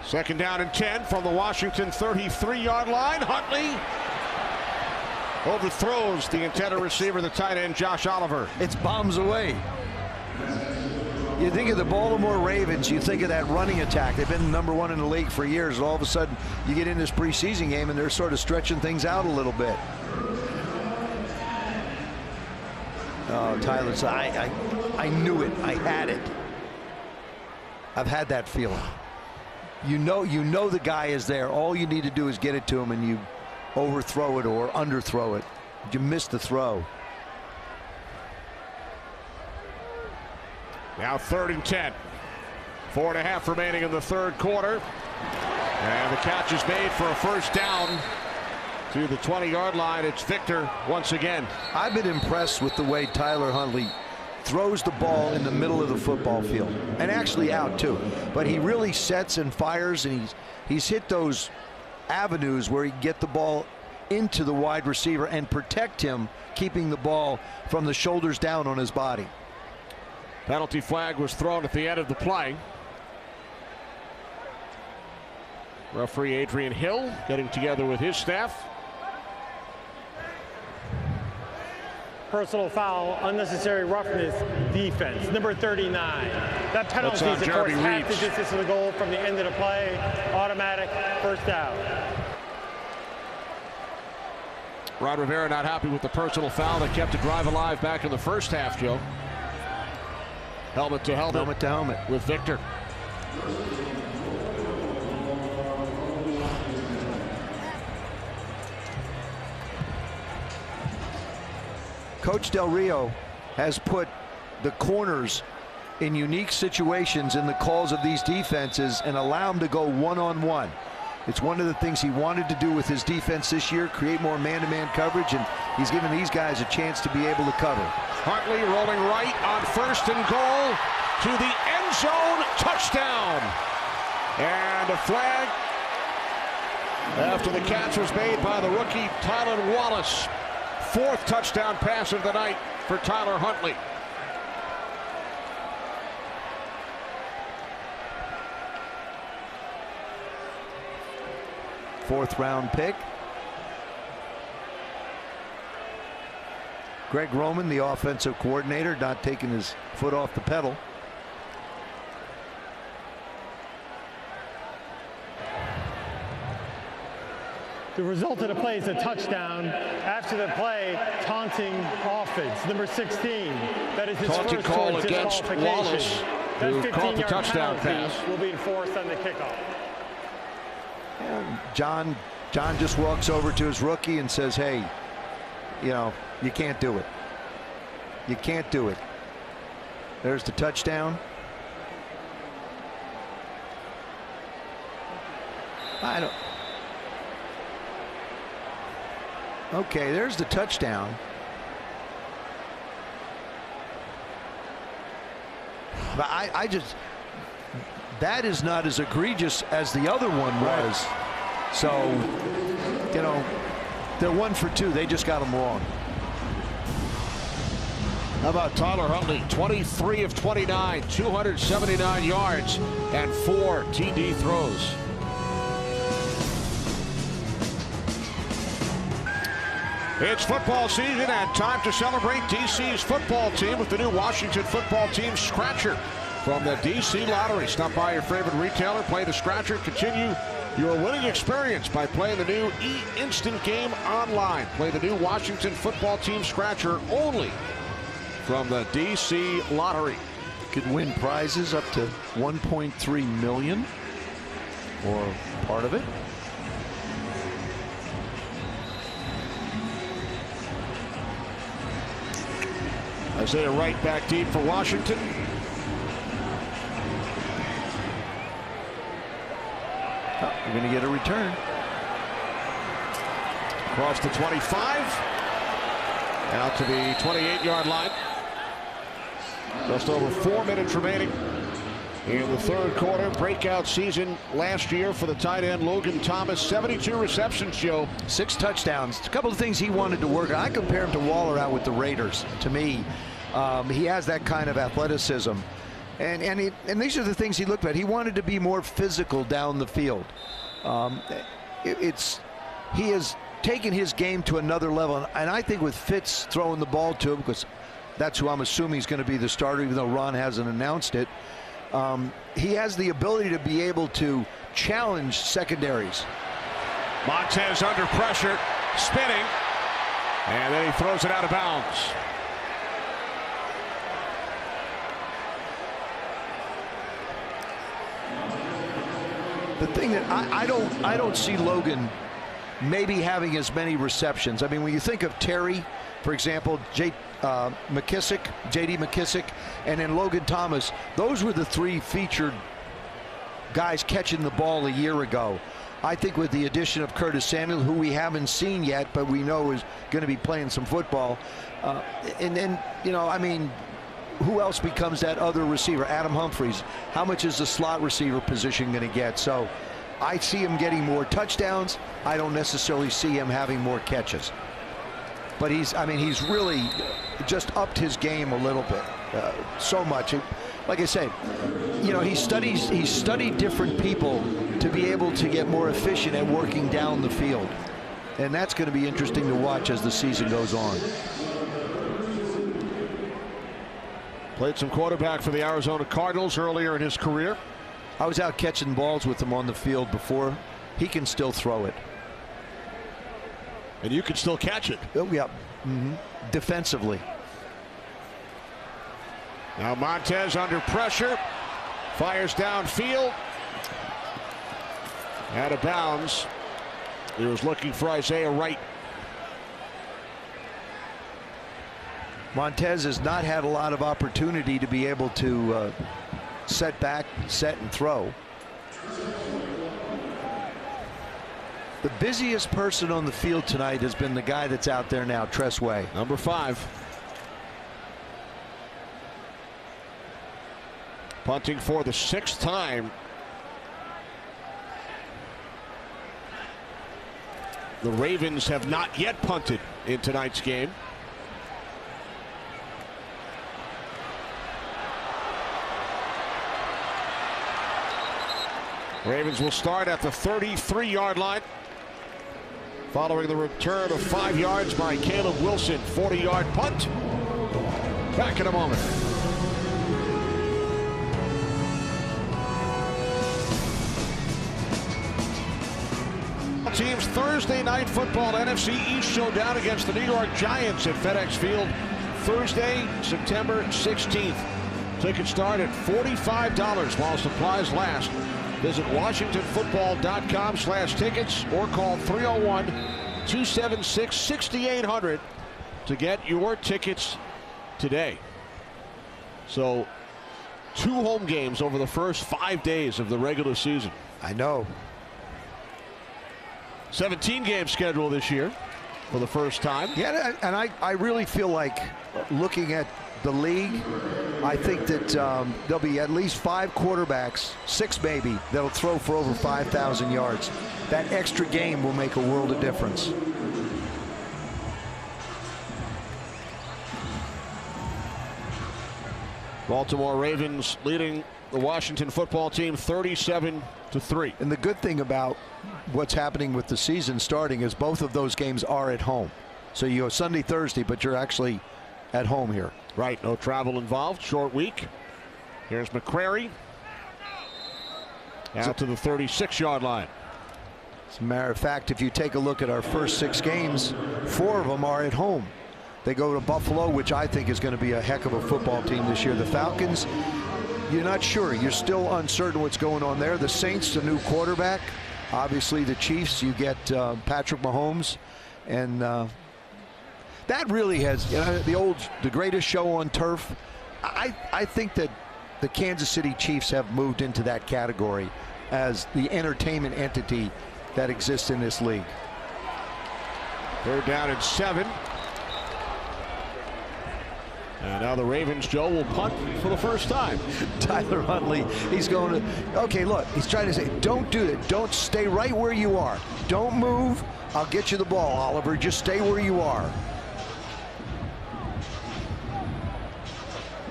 Second down and 10 from the Washington 33-yard line. Huntley overthrows the intended receiver, the tight end Josh Oliver. It's bombs away. You think of the Baltimore Ravens, you think of that running attack. They've been #1 in the league for years. All of a sudden, you get in this preseason game and they're sort of stretching things out a little bit. Oh, Tyler said, I knew it. I had it. I've had that feeling. You know the guy is there. All you need to do is get it to him, and you overthrow it or underthrow it. You missed the throw. Now 3rd and 10. 4.5 remaining in the third quarter. And the catch is made for a first down to the 20-yard line. It's Victor once again. I've been impressed with the way Tyler Huntley throws the ball in the middle of the football field, and actually out too. But he really sets and fires, and he's hit those avenues where he can get the ball into the wide receiver and protect him, keeping the ball from the shoulders down on his body. Penalty flag was thrown at the end of the play. Referee Adrian Hill getting together with his staff. Personal foul, unnecessary roughness, defense, number 39. That penalty is, of course, half the distance of the goal from the end of the play. Automatic first down. Ron Rivera not happy with the personal foul that kept the drive alive back in the first half, Joe. Helmet to helmet. Helmet to helmet. With Victor. Coach Del Rio has put the corners in unique situations in the calls of these defenses and allow them to go one-on-one. It's one of the things he wanted to do with his defense this year, create more man-to-man coverage, and he's given these guys a chance to be able to cover. Huntley rolling right on 1st and goal to the end zone, touchdown. And a flag After the catch was made by the rookie Tyler Wallace. 4th touchdown pass of the night for Tyler Huntley. Fourth-round pick. Greg Roman, the offensive coordinator, not taking his foot off the pedal. The result of the play is a touchdown. After the play, taunting offense. Number 16. That is his taunting first call towards against Wallace, who called the touchdown pass. Will be enforced on the kickoff. And John just walks over to his rookie and says, hey, you know, you can't do it. You can't do it. There's the touchdown. Okay, there's the touchdown. But I just, that is not as egregious as the other one was. So, you know, they're 1 for 2. They just got them wrong. How about Tyler Huntley? 23 of 29, 279 yards, and 4 TD throws. It's football season and time to celebrate DC's football team with the new Washington football team scratcher from the DC Lottery. Stop by your favorite retailer, play the scratcher, continue your winning experience by playing the new E-Instant game online. Play the new Washington football team scratcher only from the DC Lottery. Could win prizes up to $1.3 million or part of it. Isaiah Wright back deep for Washington. We're going to get a return. Across the 25. Out to the 28-yard line. Just over 4 minutes remaining in the third quarter. Breakout season last year for the tight end Logan Thomas. 72 receptions, Joe. 6 touchdowns. A couple of things he wanted to work on. I compare him to Waller out with the Raiders. To me, he has that kind of athleticism. And these are the things he looked at. He wanted to be more physical down the field. He has taken his game to another level. And I think with Fitz throwing the ball to him, because that's who I'm assuming is going to be the starter, even though Ron hasn't announced it. He has the ability to be able to challenge secondaries. Montez under pressure, spinning, and then he throws it out of bounds. The thing that I don't see Logan maybe having as many receptions. I mean, when you think of Terry, for example, J.D. McKissick, and then Logan Thomas, those were the 3 featured guys catching the ball a year ago. I think with the addition of Curtis Samuel, who we haven't seen yet, but we know is going to be playing some football, and then, you know, I mean, who else becomes that other receiver? Adam Humphries. How much is the slot receiver position going to get? So I see him getting more touchdowns. I don't necessarily see him having more catches. But he's really just upped his game a little bit, so much. Like I said, you know, he studied different people to be able to get more efficient at working down the field. And that's going to be interesting to watch as the season goes on. Played some quarterback for the Arizona Cardinals earlier in his career. I was out catching balls with him on the field before. He can still throw it. And you can still catch it. Oh, yeah. Defensively. Now Montez under pressure. Fires downfield. Out of bounds. He was looking for Isaiah Wright. Montez has not had a lot of opportunity to be able to set back, set, and throw. The busiest person on the field tonight has been the guy that's out there now, Tress Way. Number 5. Punting for the 6th time. The Ravens have not yet punted in tonight's game. Ravens will start at the 33-yard line, following the return of 5 yards by Caleb Wilson. 40-yard punt. Back in a moment. Teams Thursday night football NFC East showdown against the New York Giants at FedEx Field Thursday, September 16th. Tickets start at $45 while supplies last. Visit WashingtonFootball.com/tickets or call 301-276-6800 to get your tickets today. So 2 home games over the first 5 days of the regular season. I know. 17-game schedule this year for the first time. Yeah, and I really feel like, looking at the league, I think that there'll be at least 5 quarterbacks, 6 maybe, that'll throw for over 5,000 yards. That extra game will make a world of difference. Baltimore Ravens leading the Washington football team 37-3. And the good thing about what's happening with the season starting is both of those games are at home. So you go Sunday, Thursday, but you're actually at home here. Right, no travel involved, short week. Here's McCrary out to the 36-yard line. As a matter of fact, if you take a look at our first 6 games, 4 of them are at home. They go to Buffalo, which I think is going to be a heck of a football team this year. The Falcons, you're not sure. You're still uncertain what's going on there. The Saints, the new quarterback. Obviously, the Chiefs, you get Patrick Mahomes. And that really has, the greatest show on turf. I think that the Kansas City Chiefs have moved into that category as the entertainment entity that exists in this league. 3rd down and 7. And now the Ravens, Joe, will punt for the first time. Tyler Huntley, he's going to, okay, look, he's trying to say, don't do that. Don't stay right where you are. Don't move. I'll get you the ball, Oliver. Just stay where you are.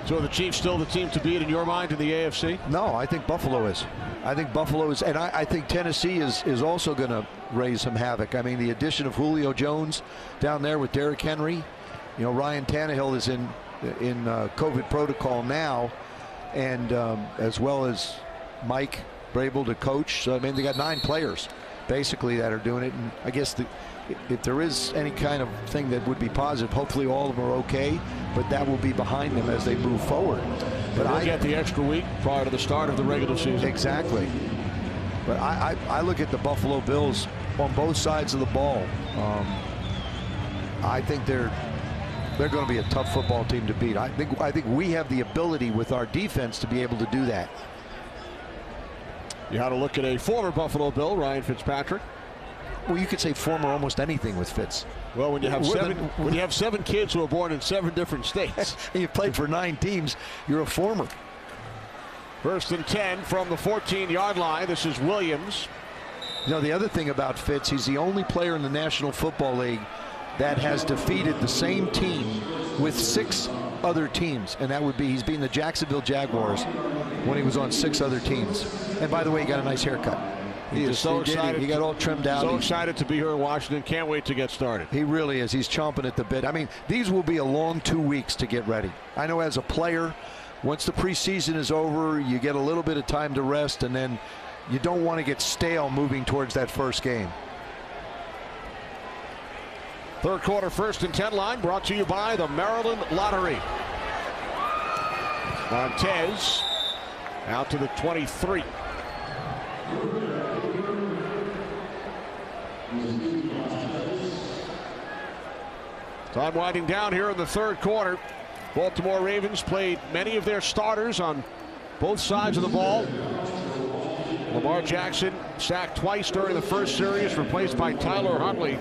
So are the Chiefs still the team to beat in your mind in the AFC? No, I think Buffalo is. I think Buffalo is, and I think Tennessee is also going to raise some havoc. I mean, the addition of Julio Jones down there with Derrick Henry. You know, Ryan Tannehill is in COVID protocol now, and as well as Mike Vrabel to coach. So I mean, they got 9 players basically that are doing it, and I guess if there is any kind of thing that would be positive, hopefully all of them are okay, but that will be behind them as they move forward. But I get the extra week prior to the start of the regular season. Exactly. But I look at the Buffalo Bills on both sides of the ball. I think they're going to be a tough football team to beat. I think we have the ability with our defense to be able to do that. You had to look at a former Buffalo Bill, Ryan Fitzpatrick. Well, you could say former almost anything with Fitz. Well, when you have seven kids who are born in 7 different states, and you've played for 9 teams, you're a former. 1st and 10 from the 14-yard line. This is Williams. You know, the other thing about Fitz, he's the only player in the National Football League that has defeated the same team with 6 other teams, and that would be, he's beaten the Jacksonville Jaguars when he was on 6 other teams. And by the way, he got a nice haircut. He is so excited. He got all trimmed out. So excited to be here in Washington. Can't wait to get started. He really is. He's chomping at the bit. I mean, these will be a long 2 weeks to get ready. I know as a player, once the preseason is over, you get a little bit of time to rest, and then you don't want to get stale moving towards that first game. 3rd quarter, 1st and 10 line brought to you by the Maryland Lottery. Montez out to the 23. Time winding down here in the 3rd quarter. Baltimore Ravens played many of their starters on both sides of the ball. Lamar Jackson sacked twice during the first series, replaced by Tyler Huntley,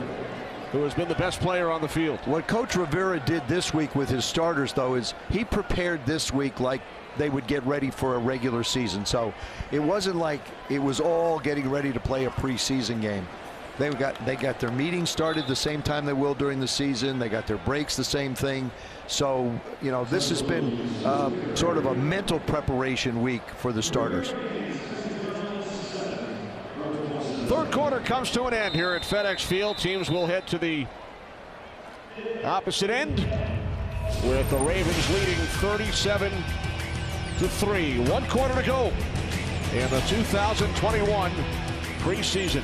who has been the best player on the field. What Coach Rivera did this week with his starters, though, is he prepared this week like they would get ready for a regular season. So it wasn't like it was all getting ready to play a preseason game. They got their meetings started the same time they will during the season. They got their breaks the same thing. So, you know, this has been sort of a mental preparation week for the starters. Third quarter comes to an end here at FedEx Field. Teams will head to the opposite end with the Ravens leading 37-3. 1 quarter to go in the 2021 preseason.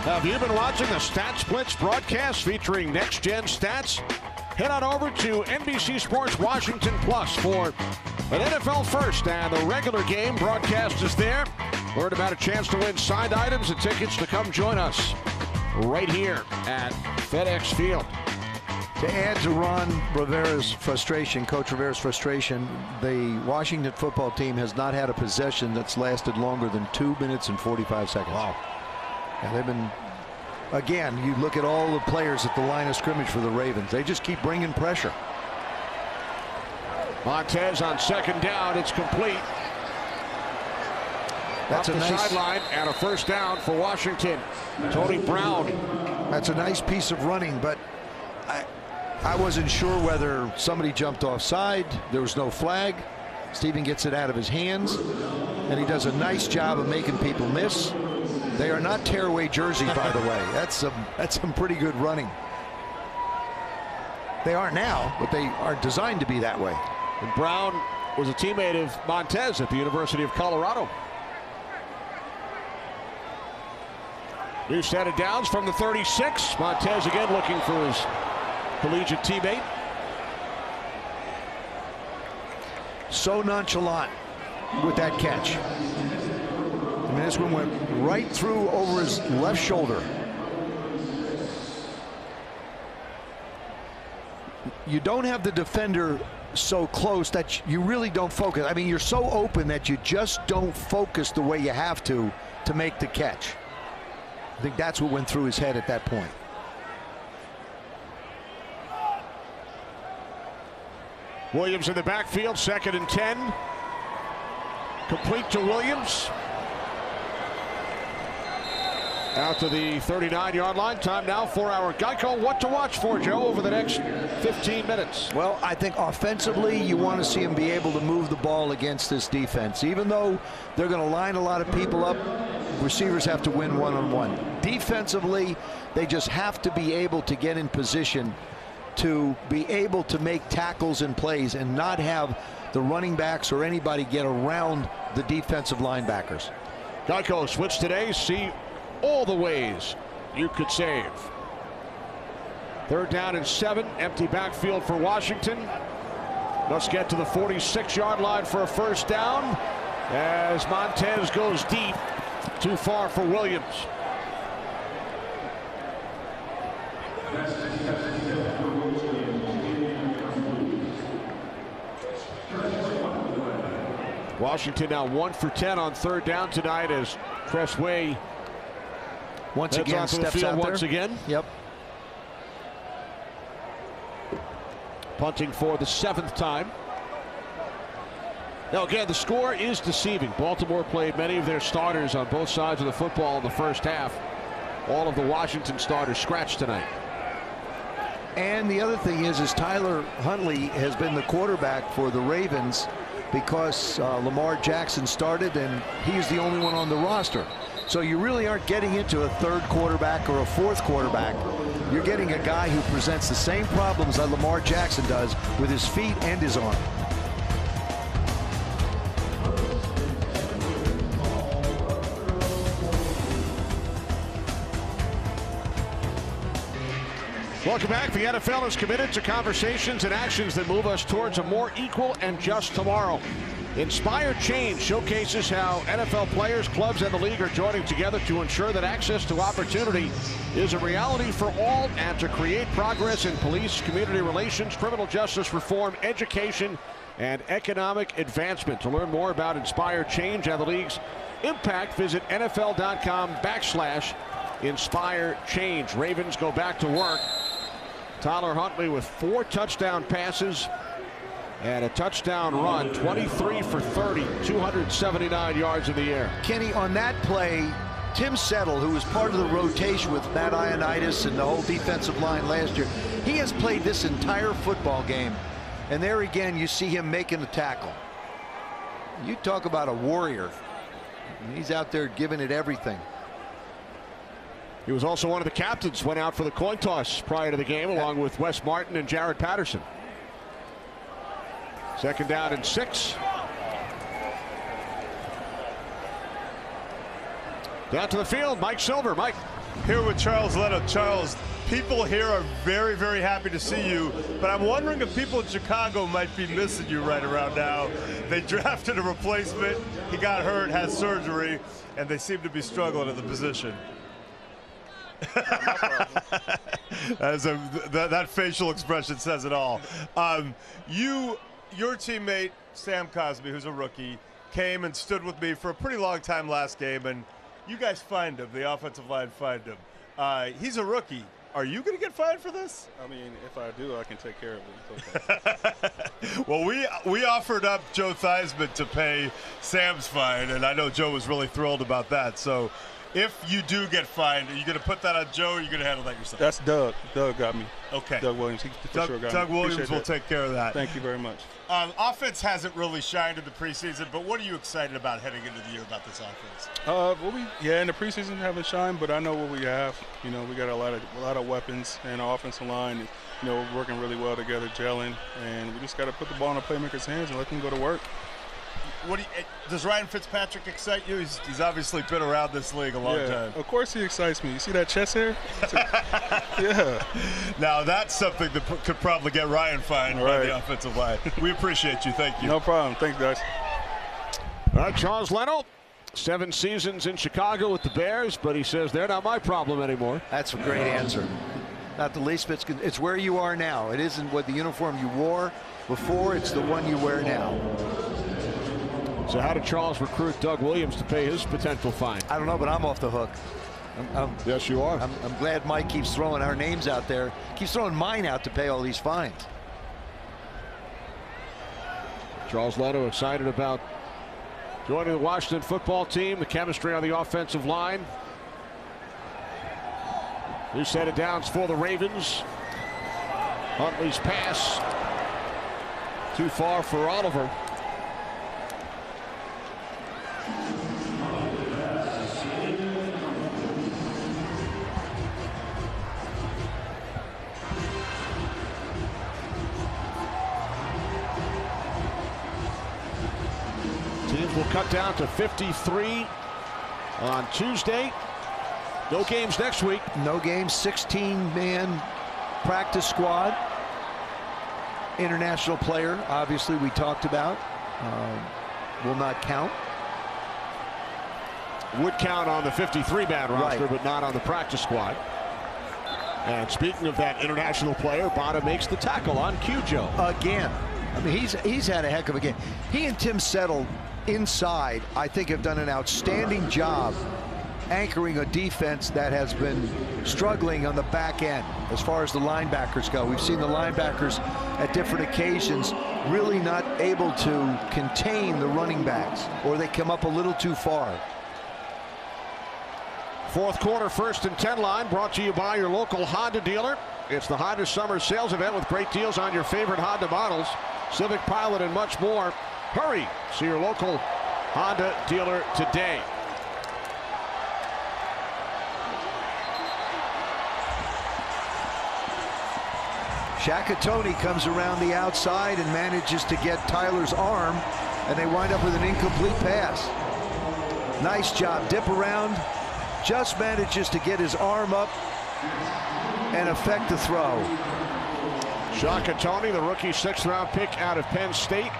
Have you been watching the Stats Blitz broadcast featuring Next Gen Stats? Head on over to NBC Sports Washington Plus for an NFL First and the regular game broadcast is there. Learn about a chance to win signed items and tickets to come join us right here at FedEx Field. To add to Ron Rivera's frustration, Coach Rivera's frustration, the Washington football team has not had a possession that's lasted longer than 2 minutes and 45 seconds. Wow. And they've been, again, you look at all the players at the line of scrimmage for the Ravens. They just keep bringing pressure. Montez on second down. It's complete. That's Off a the nice sideline and a first down for Washington. Tony Brown. That's a nice piece of running, but I wasn't sure whether somebody jumped offside. There was no flag. Steven gets it out of his hands, and he does a nice job of making people miss. They are not tearaway jerseys, by the way. That's some pretty good running. They are now, but they are designed to be that way. And Brown was a teammate of Montez at the University of Colorado. New set of downs from the 36. Montez again looking for his collegiate teammate. So nonchalant with that catch. I mean, this one went right through over his left shoulder. You don't have the defender so close that you really don't focus. I mean, you're so open that you just don't focus the way you have to make the catch. I think that's what went through his head at that point. Williams in the backfield, 2nd and 10. Complete to Williams. Out to the 39-yard line. Time now for our Geico What to Watch for, Joe, over the next 15 minutes. Well, I think offensively, you want to see him be able to move the ball against this defense. Even though they're going to line a lot of people up, receivers have to win one-on-one. Defensively, they just have to be able to get in position to be able to make tackles and plays and not have the running backs or anybody get around the defensive linebackers. Geico switch today. See all the ways you could save. 3rd down and 7. Empty backfield for Washington. Let's get to the 46-yard line for a first down as Montez goes deep. Too far for Williams. Washington now 1 for 10 on 3rd down tonight as Cressway once again steps out once there. Again. Yep. Punting for the 7th time. Now again, the score is deceiving. Baltimore played many of their starters on both sides of the football in the first half. All of the Washington starters scratched tonight. And the other thing is Tyler Huntley has been the quarterback for the Ravens because Lamar Jackson started and he's the only one on the roster. So you really aren't getting into a 3rd quarterback or a 4th quarterback. You're getting a guy who presents the same problems that Lamar Jackson does with his feet and his arm. Welcome back. The NFL is committed to conversations and actions that move us towards a more equal and just tomorrow. Inspire Change showcases how NFL players, clubs, and the league are joining together to ensure that access to opportunity is a reality for all and to create progress in police, community relations, criminal justice reform, education, and economic advancement. To learn more about Inspire Change and the league's impact, visit NFL.com/Inspire Change. Ravens go back to work Tyler Huntley with 4 touchdown passes and a touchdown run, 23 for 30, 279 yards in the air. Kenny, on that play, Tim Settle, who was part of the rotation with Matt Ioannidis and the whole defensive line last year, he has played this entire football game. And there again, you see him making the tackle. You talk about a warrior. He's out there giving it everything. He was also one of the captains, went out for the coin toss prior to the game, along with Wes Martin and Jared Patterson. 2nd down and 6. Down to the field, Mike Silver. Mike. Here with Charles Leno. Charles, people here are very, very happy to see you, but I'm wondering if people in Chicago might be missing you right around now. They drafted a replacement. He got hurt, had surgery, and they seem to be struggling at the position. That facial expression says it all. Your teammate, Sam Cosby, who's a rookie, came and stood with me for a pretty long time last game, and you guys fined him. The offensive line fined him. He's a rookie. Are you going to get fined for this? I mean, if I do, I can take care of it. Okay. Well, we offered up Joe Theismann to pay Sam's fine, and I know Joe was really thrilled about that. So if you do get fined, are you going to put that on Joe, or are you going to handle that yourself? That's Doug. Doug got me. Okay. Doug Williams. He for sure got me. Doug Williams will take care of that. Thank you very much. Offense hasn't really shined in the preseason, but what are you excited about heading into the year about this offense? In the preseason haven't shined, but I know what we have. You know, we got a lot of weapons, and our offensive line, you know, we're working really well together, gelling, and we just got to put the ball in the playmakers' hands and let them go to work. Does Ryan Fitzpatrick excite you? He's obviously been around this league a long time. Of course he excites me. You see that chest hair? Yeah. Now that's something that could probably get Ryan fined by the offensive line. We appreciate you. Thank you. No problem. Thanks, guys. All right, Charles Leno, 7 seasons in Chicago with the Bears, but he says they're not my problem anymore. That's a great answer. Not the least bit. It's where you are now. It isn't what the uniform you wore before. It's the one you wear now. So how did Charles recruit Doug Williams to pay his potential fine? I don't know, but I'm off the hook. Yes, you are. I'm glad Mike keeps throwing our names out there. Keeps throwing mine out to pay all these fines. Charles Leno excited about joining the Washington football team. The chemistry on the offensive line. New set of downs for the Ravens. Huntley's pass too far for Oliver. Teams will cut down to 53 on Tuesday. No games next week. No games. 16-man practice squad. International player, obviously, we talked about. Will not count. Would count on the 53-man roster, but not on the practice squad. And speaking of that international player, Bada makes the tackle on Cujo. Again. I mean, he's had a heck of a game. He and Tim Settle inside, I think, have done an outstanding job anchoring a defense that has been struggling on the back end as far as the linebackers go. We've seen the linebackers at different occasions really not able to contain the running backs, or they come up a little too far. Fourth quarter, 1st and 10 line, brought to you by your local Honda dealer. It's the Honda Summer Sales Event with great deals on your favorite Honda models, Civic, Pilot, and much more. Hurry, see your local Honda dealer today. Shakatoni comes around the outside and manages to get Tyler's arm, and they wind up with an incomplete pass. Nice job. Dip around, just manages to get his arm up and affect the throw. Shakatoni, the rookie 6th-round pick out of Penn State.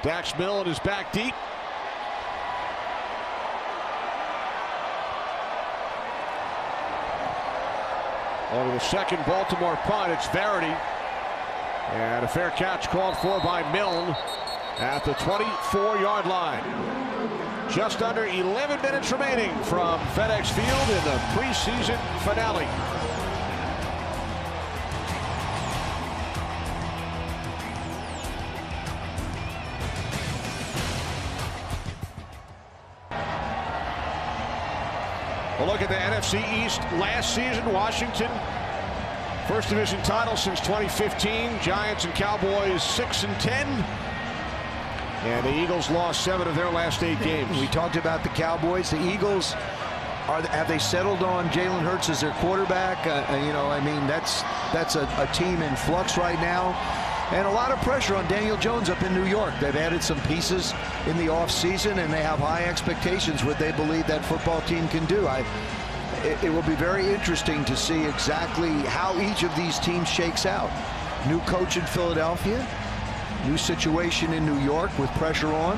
Dax Milne is back deep. Over the second Baltimore punt, it's Verity. And a fair catch called for by Milne at the 24-yard line. Just under 11 minutes remaining from FedEx Field in the preseason finale. A look at the NFC East last season. Washington, first division title since 2015. Giants and Cowboys 6-10. And the Eagles lost 7 of their last 8 games. We talked about the Cowboys. The Eagles, have they settled on Jalen Hurts as their quarterback? You know, I mean, that's a team in flux right now. And a lot of pressure on Daniel Jones up in New York. They've added some pieces in the offseason, and they have high expectations what they believe that football team can do. It will be very interesting to see exactly how each of these teams shakes out. New coach in Philadelphia. New situation in New York with pressure on,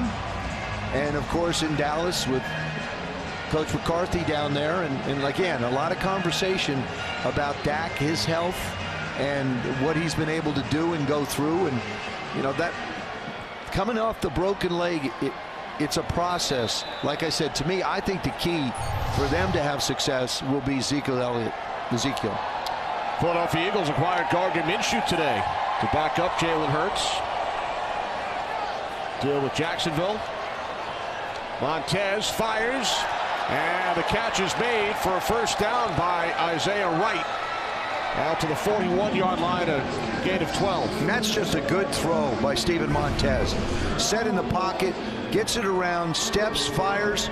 and of course in Dallas with Coach McCarthy down there, and again, a lot of conversation about Dak, his health, and what he's been able to do and go through. And you know, that coming off the broken leg, it's a process. Like I said, to me, I think the key for them to have success will be Ezekiel. Philadelphia Eagles acquired Gardner Minshew today to back up Jalen Hurts. Deal with Jacksonville. Montez fires, and the catch is made for a first down by Isaiah Wright. Out to the 41-yard line, a gain of 12. And that's just a good throw by Steven Montez. Set in the pocket, gets it around, steps, fires.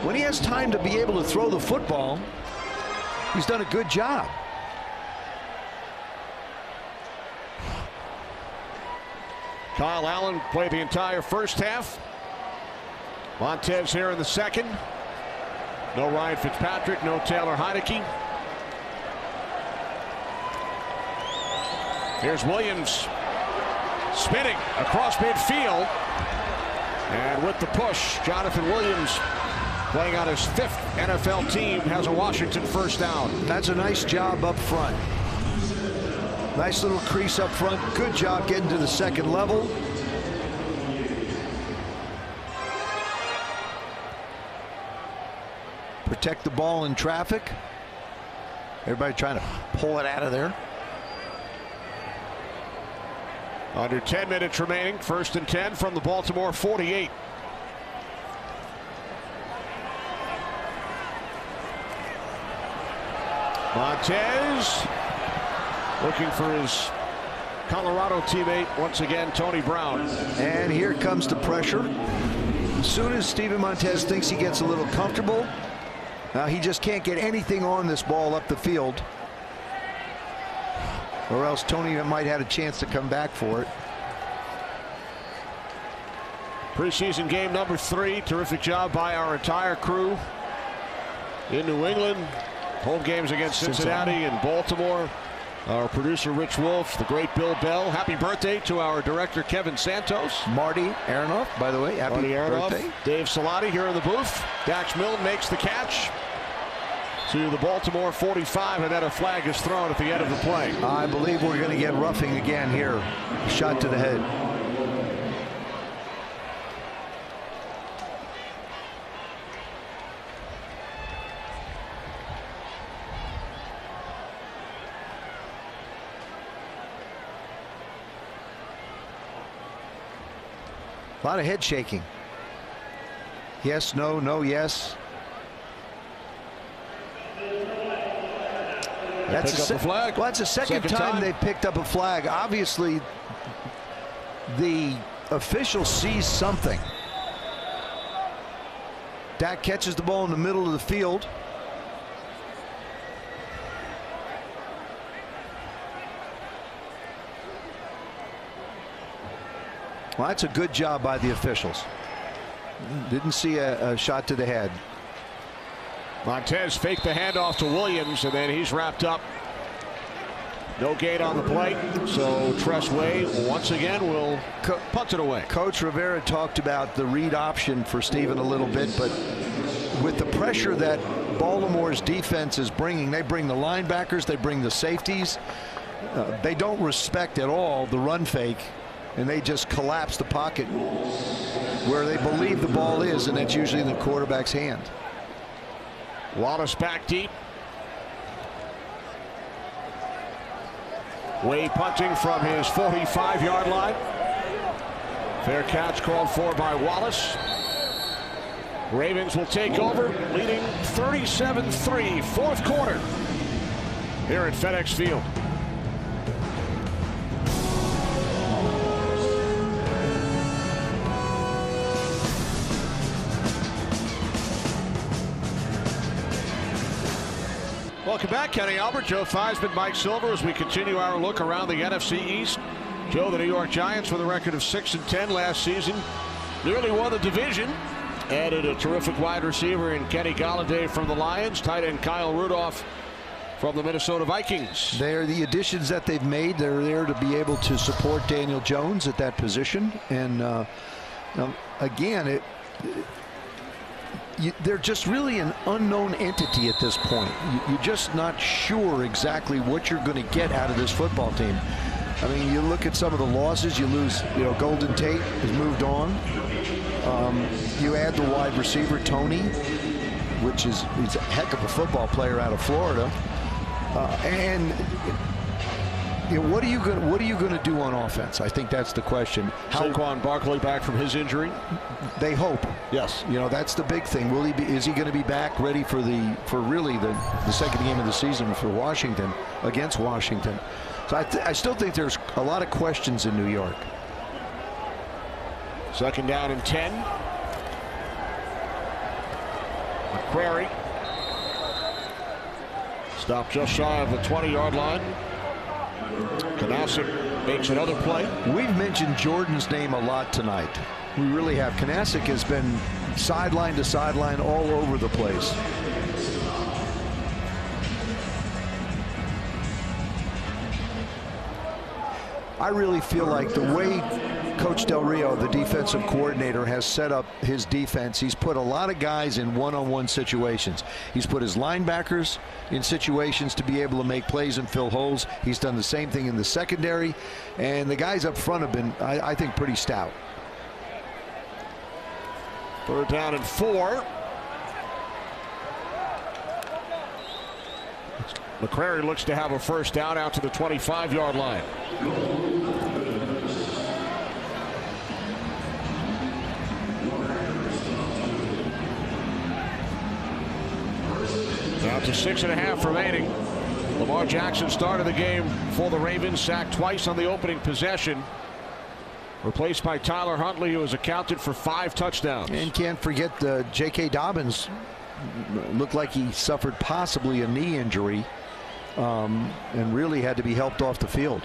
When he has time to be able to throw the football, he's done a good job. Kyle Allen played the entire first half. Montez here in the second. No Ryan Fitzpatrick, no Taylor Heineke. Here's Williams spinning across midfield. And with the push, Jonathan Williams, playing on his 5th NFL team, has a Washington first down. That's a nice job up front. Nice little crease up front. Good job getting to the second level. Protect the ball in traffic. Everybody trying to pull it out of there. Under 10 minutes remaining. 1st and 10 from the Baltimore 48. Montez looking for his Colorado teammate once again, Tony Brown. And here comes the pressure. As soon as Steven Montez thinks he gets a little comfortable, he just can't get anything on this ball up the field, or else Tony might have a chance to come back for it. Preseason game number 3. Terrific job by our entire crew in New England. Home games against Cincinnati and Baltimore. Our producer Rich Wolf, the great Bill Bell. Happy birthday to our director Kevin Santos. Marty Aronoff, by the way, happy birthday. Dave Salati here in the booth. Dax Milne makes the catch to the Baltimore 45, and then a flag is thrown at the end of the play. I believe we're going to get roughing again here. Shot to the head. A lot of head shaking. Yes, no, no, yes. That's a flag. Well, that's the second time they picked up a flag. Obviously, the official sees something. Dak catches the ball in the middle of the field. Well, that's a good job by the officials. Didn't see a shot to the head. Montez faked the handoff to Williams, and then he's wrapped up. No gate on the play, so Tress Way once again will punt it away. Coach Rivera talked about the read option for Steven a little bit, but with the pressure that Baltimore's defense is bringing, they bring the linebackers, they bring the safeties. They don't respect at all the run fake, and they just collapse the pocket. where they believe the ball is, and that's usually in the quarterback's hand. Wallace back deep. Way punting from his 45-yard line. Fair catch called for by Wallace. Ravens will take over, leading 37-3, fourth quarter here at FedEx Field. Welcome back, Kenny Albert, Joe Theismann, Mike Silver, as we continue our look around the NFC East. Joe, the New York Giants, with a record of 6-10 last season, nearly won the division. Added a terrific wide receiver in Kenny Golladay from the Lions, tight end Kyle Rudolph from the Minnesota Vikings. They're the additions that they've made. They're there to be able to support Daniel Jones at that position. And again, they're just really an unknown entity at this point. You're just not sure exactly what you're going to get out of this football team. I mean, you look at some of the losses. You lose, Golden Tate has moved on. You add the wide receiver Tony, he's a heck of a football player out of Florida. What are you going to do on offense? I think that's the question. Saquon Barkley back from his injury? They hope. Yes. That's the big thing. Is he going to be back ready for really the second game of the season for Washington, against Washington? So I still think there's a lot of questions in New York. Second down and 10. McCrary stopped just shy of the 20-yard line. Kanasic makes another play. We've mentioned Jordan's name a lot tonight. We really have. Kanasic has been sideline to sideline all over the place. I really feel like the way Coach Del Rio, the defensive coordinator, has set up his defense, he's put a lot of guys in one-on-one situations. He's put his linebackers in situations to be able to make plays and fill holes. He's done the same thing in the secondary, and the guys up front have been, I think, pretty stout. Third down and 4. McCrary looks to have a first down out to the 25-yard line. Down to 6.5 remaining. Lamar Jackson started the game for the Ravens, sacked twice on the opening possession. Replaced by Tyler Huntley, who has accounted for 5 touchdowns. And can't forget J.K. Dobbins. Looked like he suffered possibly a knee injury and really had to be helped off the field.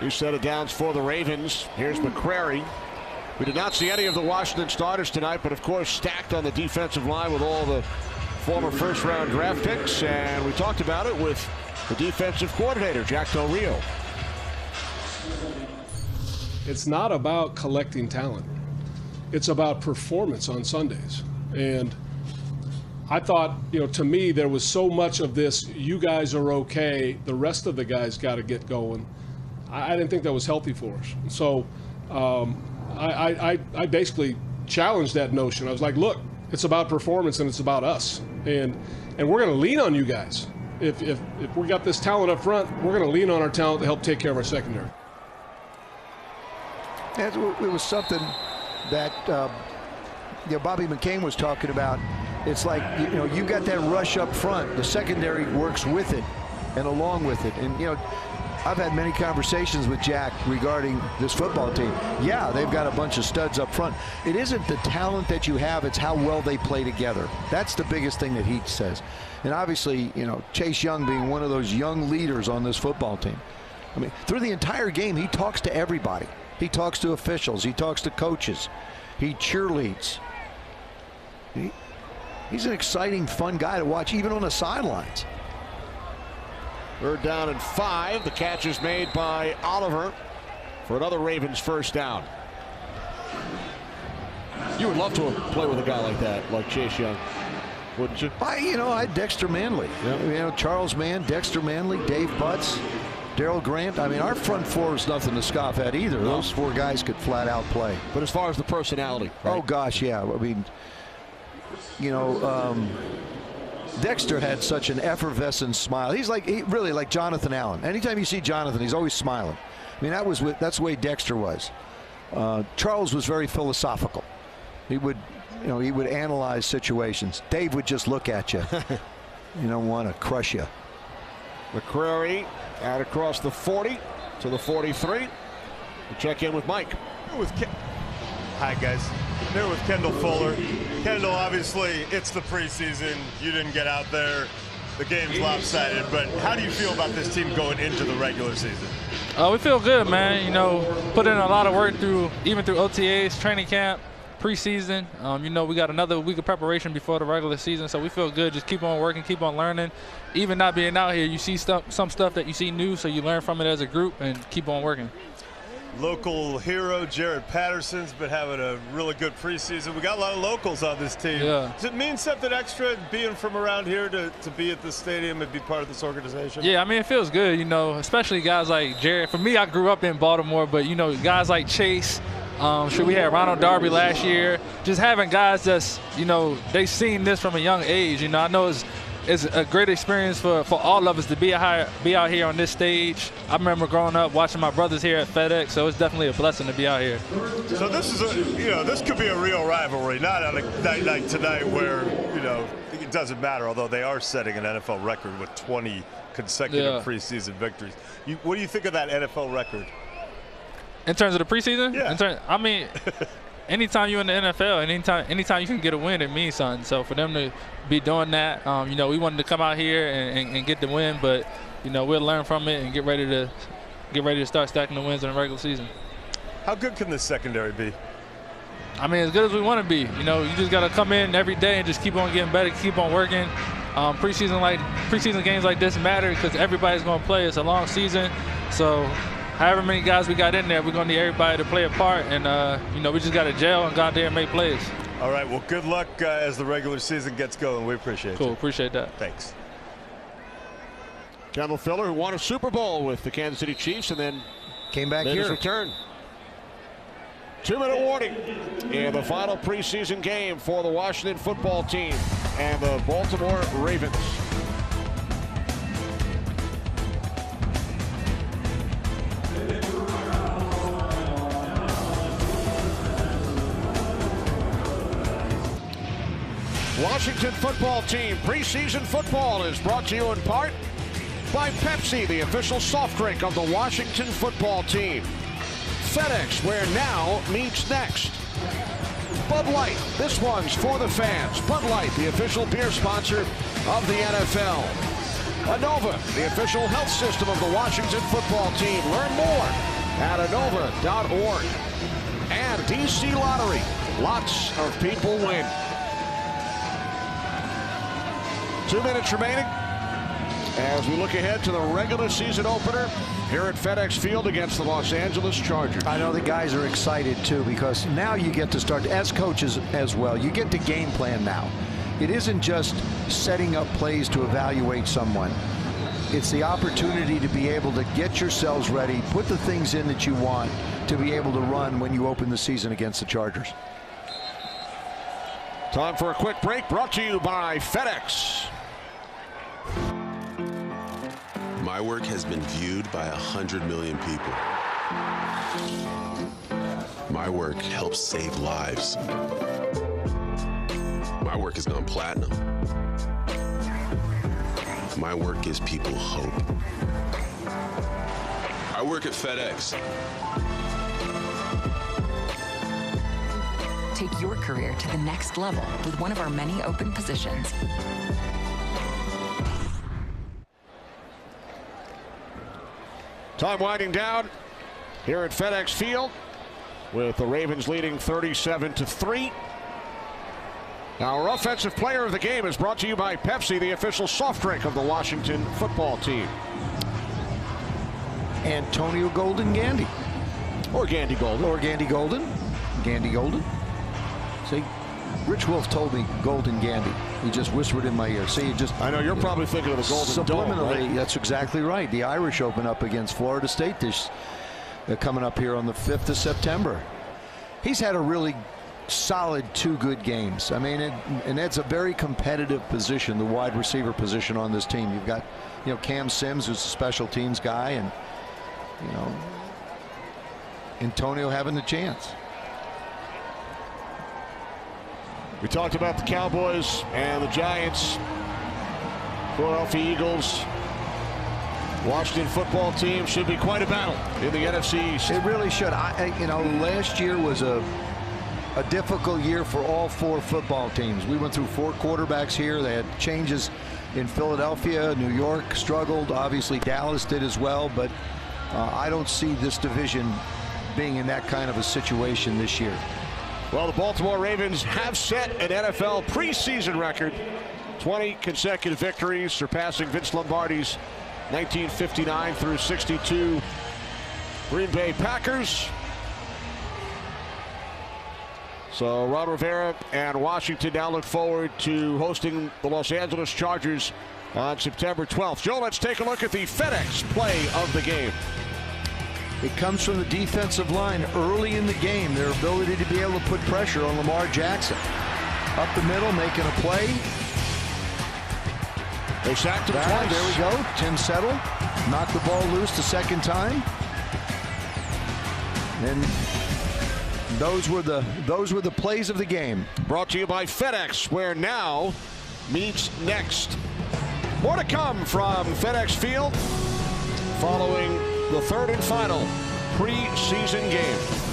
New set of downs for the Ravens. Here's McCrary. We did not see any of the Washington starters tonight, but of course stacked on the defensive line with all the former first-round draft picks, and we talked about it with the defensive coordinator, Jack Del Rio. It's not about collecting talent. It's about performance on Sundays. And I thought, to me, there was so much of this, you guys are okay, the rest of the guys got to get going. I didn't think that was healthy for us. So I basically challenged that notion. I was like, look, it's about performance and it's about us. And we're going to lean on you guys. If we got this talent up front, we're going to lean on our talent to help take care of our secondary. It was something that Bobby McCain was talking about. It's like, you got that rush up front. The secondary works with it and along with it. And, I've had many conversations with Jack regarding this football team. Yeah, they've got a bunch of studs up front. It isn't the talent that you have, it's how well they play together. That's the biggest thing that he says. And obviously, Chase Young being one of those young leaders on this football team. I mean, through the entire game, he talks to everybody. He talks to officials. He talks to coaches. He cheerleads. He's an exciting, fun guy to watch, even on the sidelines. Third down and 5. The catch is made by Oliver for another Ravens first down. You would love to play with a guy like that, like Chase Young, wouldn't you? I Dexter Manley. Yep. Charles Mann, Dexter Manley, Dave Butts. Darrell Grant. I mean, our front four is nothing to scoff at either. No. Those 4 guys could flat out play. But as far as the personality, right? Oh gosh, yeah. I mean, you know, Dexter had such an effervescent smile. He's like really like Jonathan Allen. Anytime you see Jonathan, he's always smiling. I mean, that's the way Dexter was. Charles was very philosophical. He would, you know, he would analyze situations. Dave would just look at you. You don't want to crush you. McCrary out across the 40 to the 43. We'll check in with Mike. Hi, guys. Here with Kendall Fuller. Kendall, obviously, it's the preseason. You didn't get out there. The game's lopsided. But how do you feel about this team going into the regular season? We feel good, man. You know, put in a lot of work even through OTAs, training camp, preseason. You know, we got another week of preparation before the regular season, so we feel good. Just keep on working, keep on learning. Even not being out here, you see some stuff that you see new, so you learn from it as a group and keep on working. Local hero Jared Patterson's been having a really good preseason. We got a lot of locals on this team. Yeah. Does it mean something extra being from around here to be at the stadium and be part of this organization? Yeah, I mean, it feels good, you know, especially guys like Jared. For me, I grew up in Baltimore, but, you know, guys like Chase, we had Ronald Darby last year. Just having guys that's, you know, they've seen this from a young age. You know, I know it's a great experience for all of us to be out here on this stage. I remember growing up watching my brothers here at FedEx, so it's definitely a blessing to be out here. So this is this could be a real rivalry, not on a night like tonight where, you know, it doesn't matter, although they are setting an NFL record with 20 consecutive preseason victories. What do you think of that NFL record? In terms of the preseason? Yeah. I mean, anytime you're in the NFL, anytime you can get a win, it means something. So for them to be doing that, you know, we wanted to come out here and get the win, but, you know, we'll learn from it and get ready to start stacking the wins in the regular season. How good can this secondary be? I mean, as good as we want to be. You know, you just got to come in every day and just keep on getting better, keep on working. Preseason games like this matter because everybody's going to play. It's a long season, so however many guys we got in there, we're going to need everybody to play a part, and you know, we just got to gel and go out there and make plays. All right, well, good luck as the regular season gets going. We appreciate it. Cool, appreciate that. Thanks. Kendall Fuller, who won a Super Bowl with the Kansas City Chiefs and then came back made here. his return. 2-minute warning in the final preseason game for the Washington football team and the Baltimore Ravens. Washington football team preseason football is brought to you in part by Pepsi, the official soft drink of the Washington football team. FedEx, where now meets next. Bud Light, this one's for the fans. Bud Light, the official beer sponsor of the NFL. Anova, the official health system of the Washington football team. Learn more at anova.org. And DC Lottery, lots of people win. 2 minutes remaining as we look ahead to the regular season opener here at FedEx Field against the Los Angeles Chargers. I know the guys are excited too because now you get to start, as coaches as well, you get to game plan now. It isn't just setting up plays to evaluate someone. It's the opportunity to be able to get yourselves ready, put the things in that you want to be able to run when you open the season against the Chargers. Time for a quick break, brought to you by FedEx. My work has been viewed by 100 million people. My work helps save lives. My work has gone platinum. My work gives people hope. I work at FedEx. Take your career to the next level with one of our many open positions. Time winding down here at FedEx Field with the Ravens leading 37-3. Our offensive player of the game is brought to you by Pepsi, the official soft drink of the Washington football team. Antonio Golden Gandy. Or Gandy Golden. Or Gandy Golden. Gandy Golden. See, Rich Wolf told me Golden Gandy. He just whispered in my ear. See, I know you're probably thinking of the Golden Dome. Subliminally, right? That's exactly right. The Irish open up against Florida State. They're coming up here on the 5th of September. He's had a really solid 2 good games. I mean, and that's a very competitive position, the wide receiver position on this team. You've got, Cam Sims, who's a special teams guy, and Antonio having the chance. We talked about the Cowboys and the Giants, Philadelphia Eagles. Washington football team should be quite a battle in the NFC East. It really should. Last year was a difficult year for all 4 football teams. We went through 4 quarterbacks here. They had changes in Philadelphia. New York struggled. Obviously, Dallas did as well. But I don't see this division being in that kind of a situation this year. Well, the Baltimore Ravens have set an NFL preseason record. 20 consecutive victories, surpassing Vince Lombardi's 1959 through 62 Green Bay Packers. So Ron Rivera and Washington now look forward to hosting the Los Angeles Chargers on September 12th. Joe, let's take a look at the FedEx play of the game. It comes from the defensive line early in the game, their ability to be able to put pressure on Lamar Jackson. Up the middle, making a play. They sacked him twice. There we go. Tim Settle knocked the ball loose the second time. And those were the plays of the game. Brought to you by FedEx, where now meets next. More to come from FedEx Field following the 3rd and final preseason game.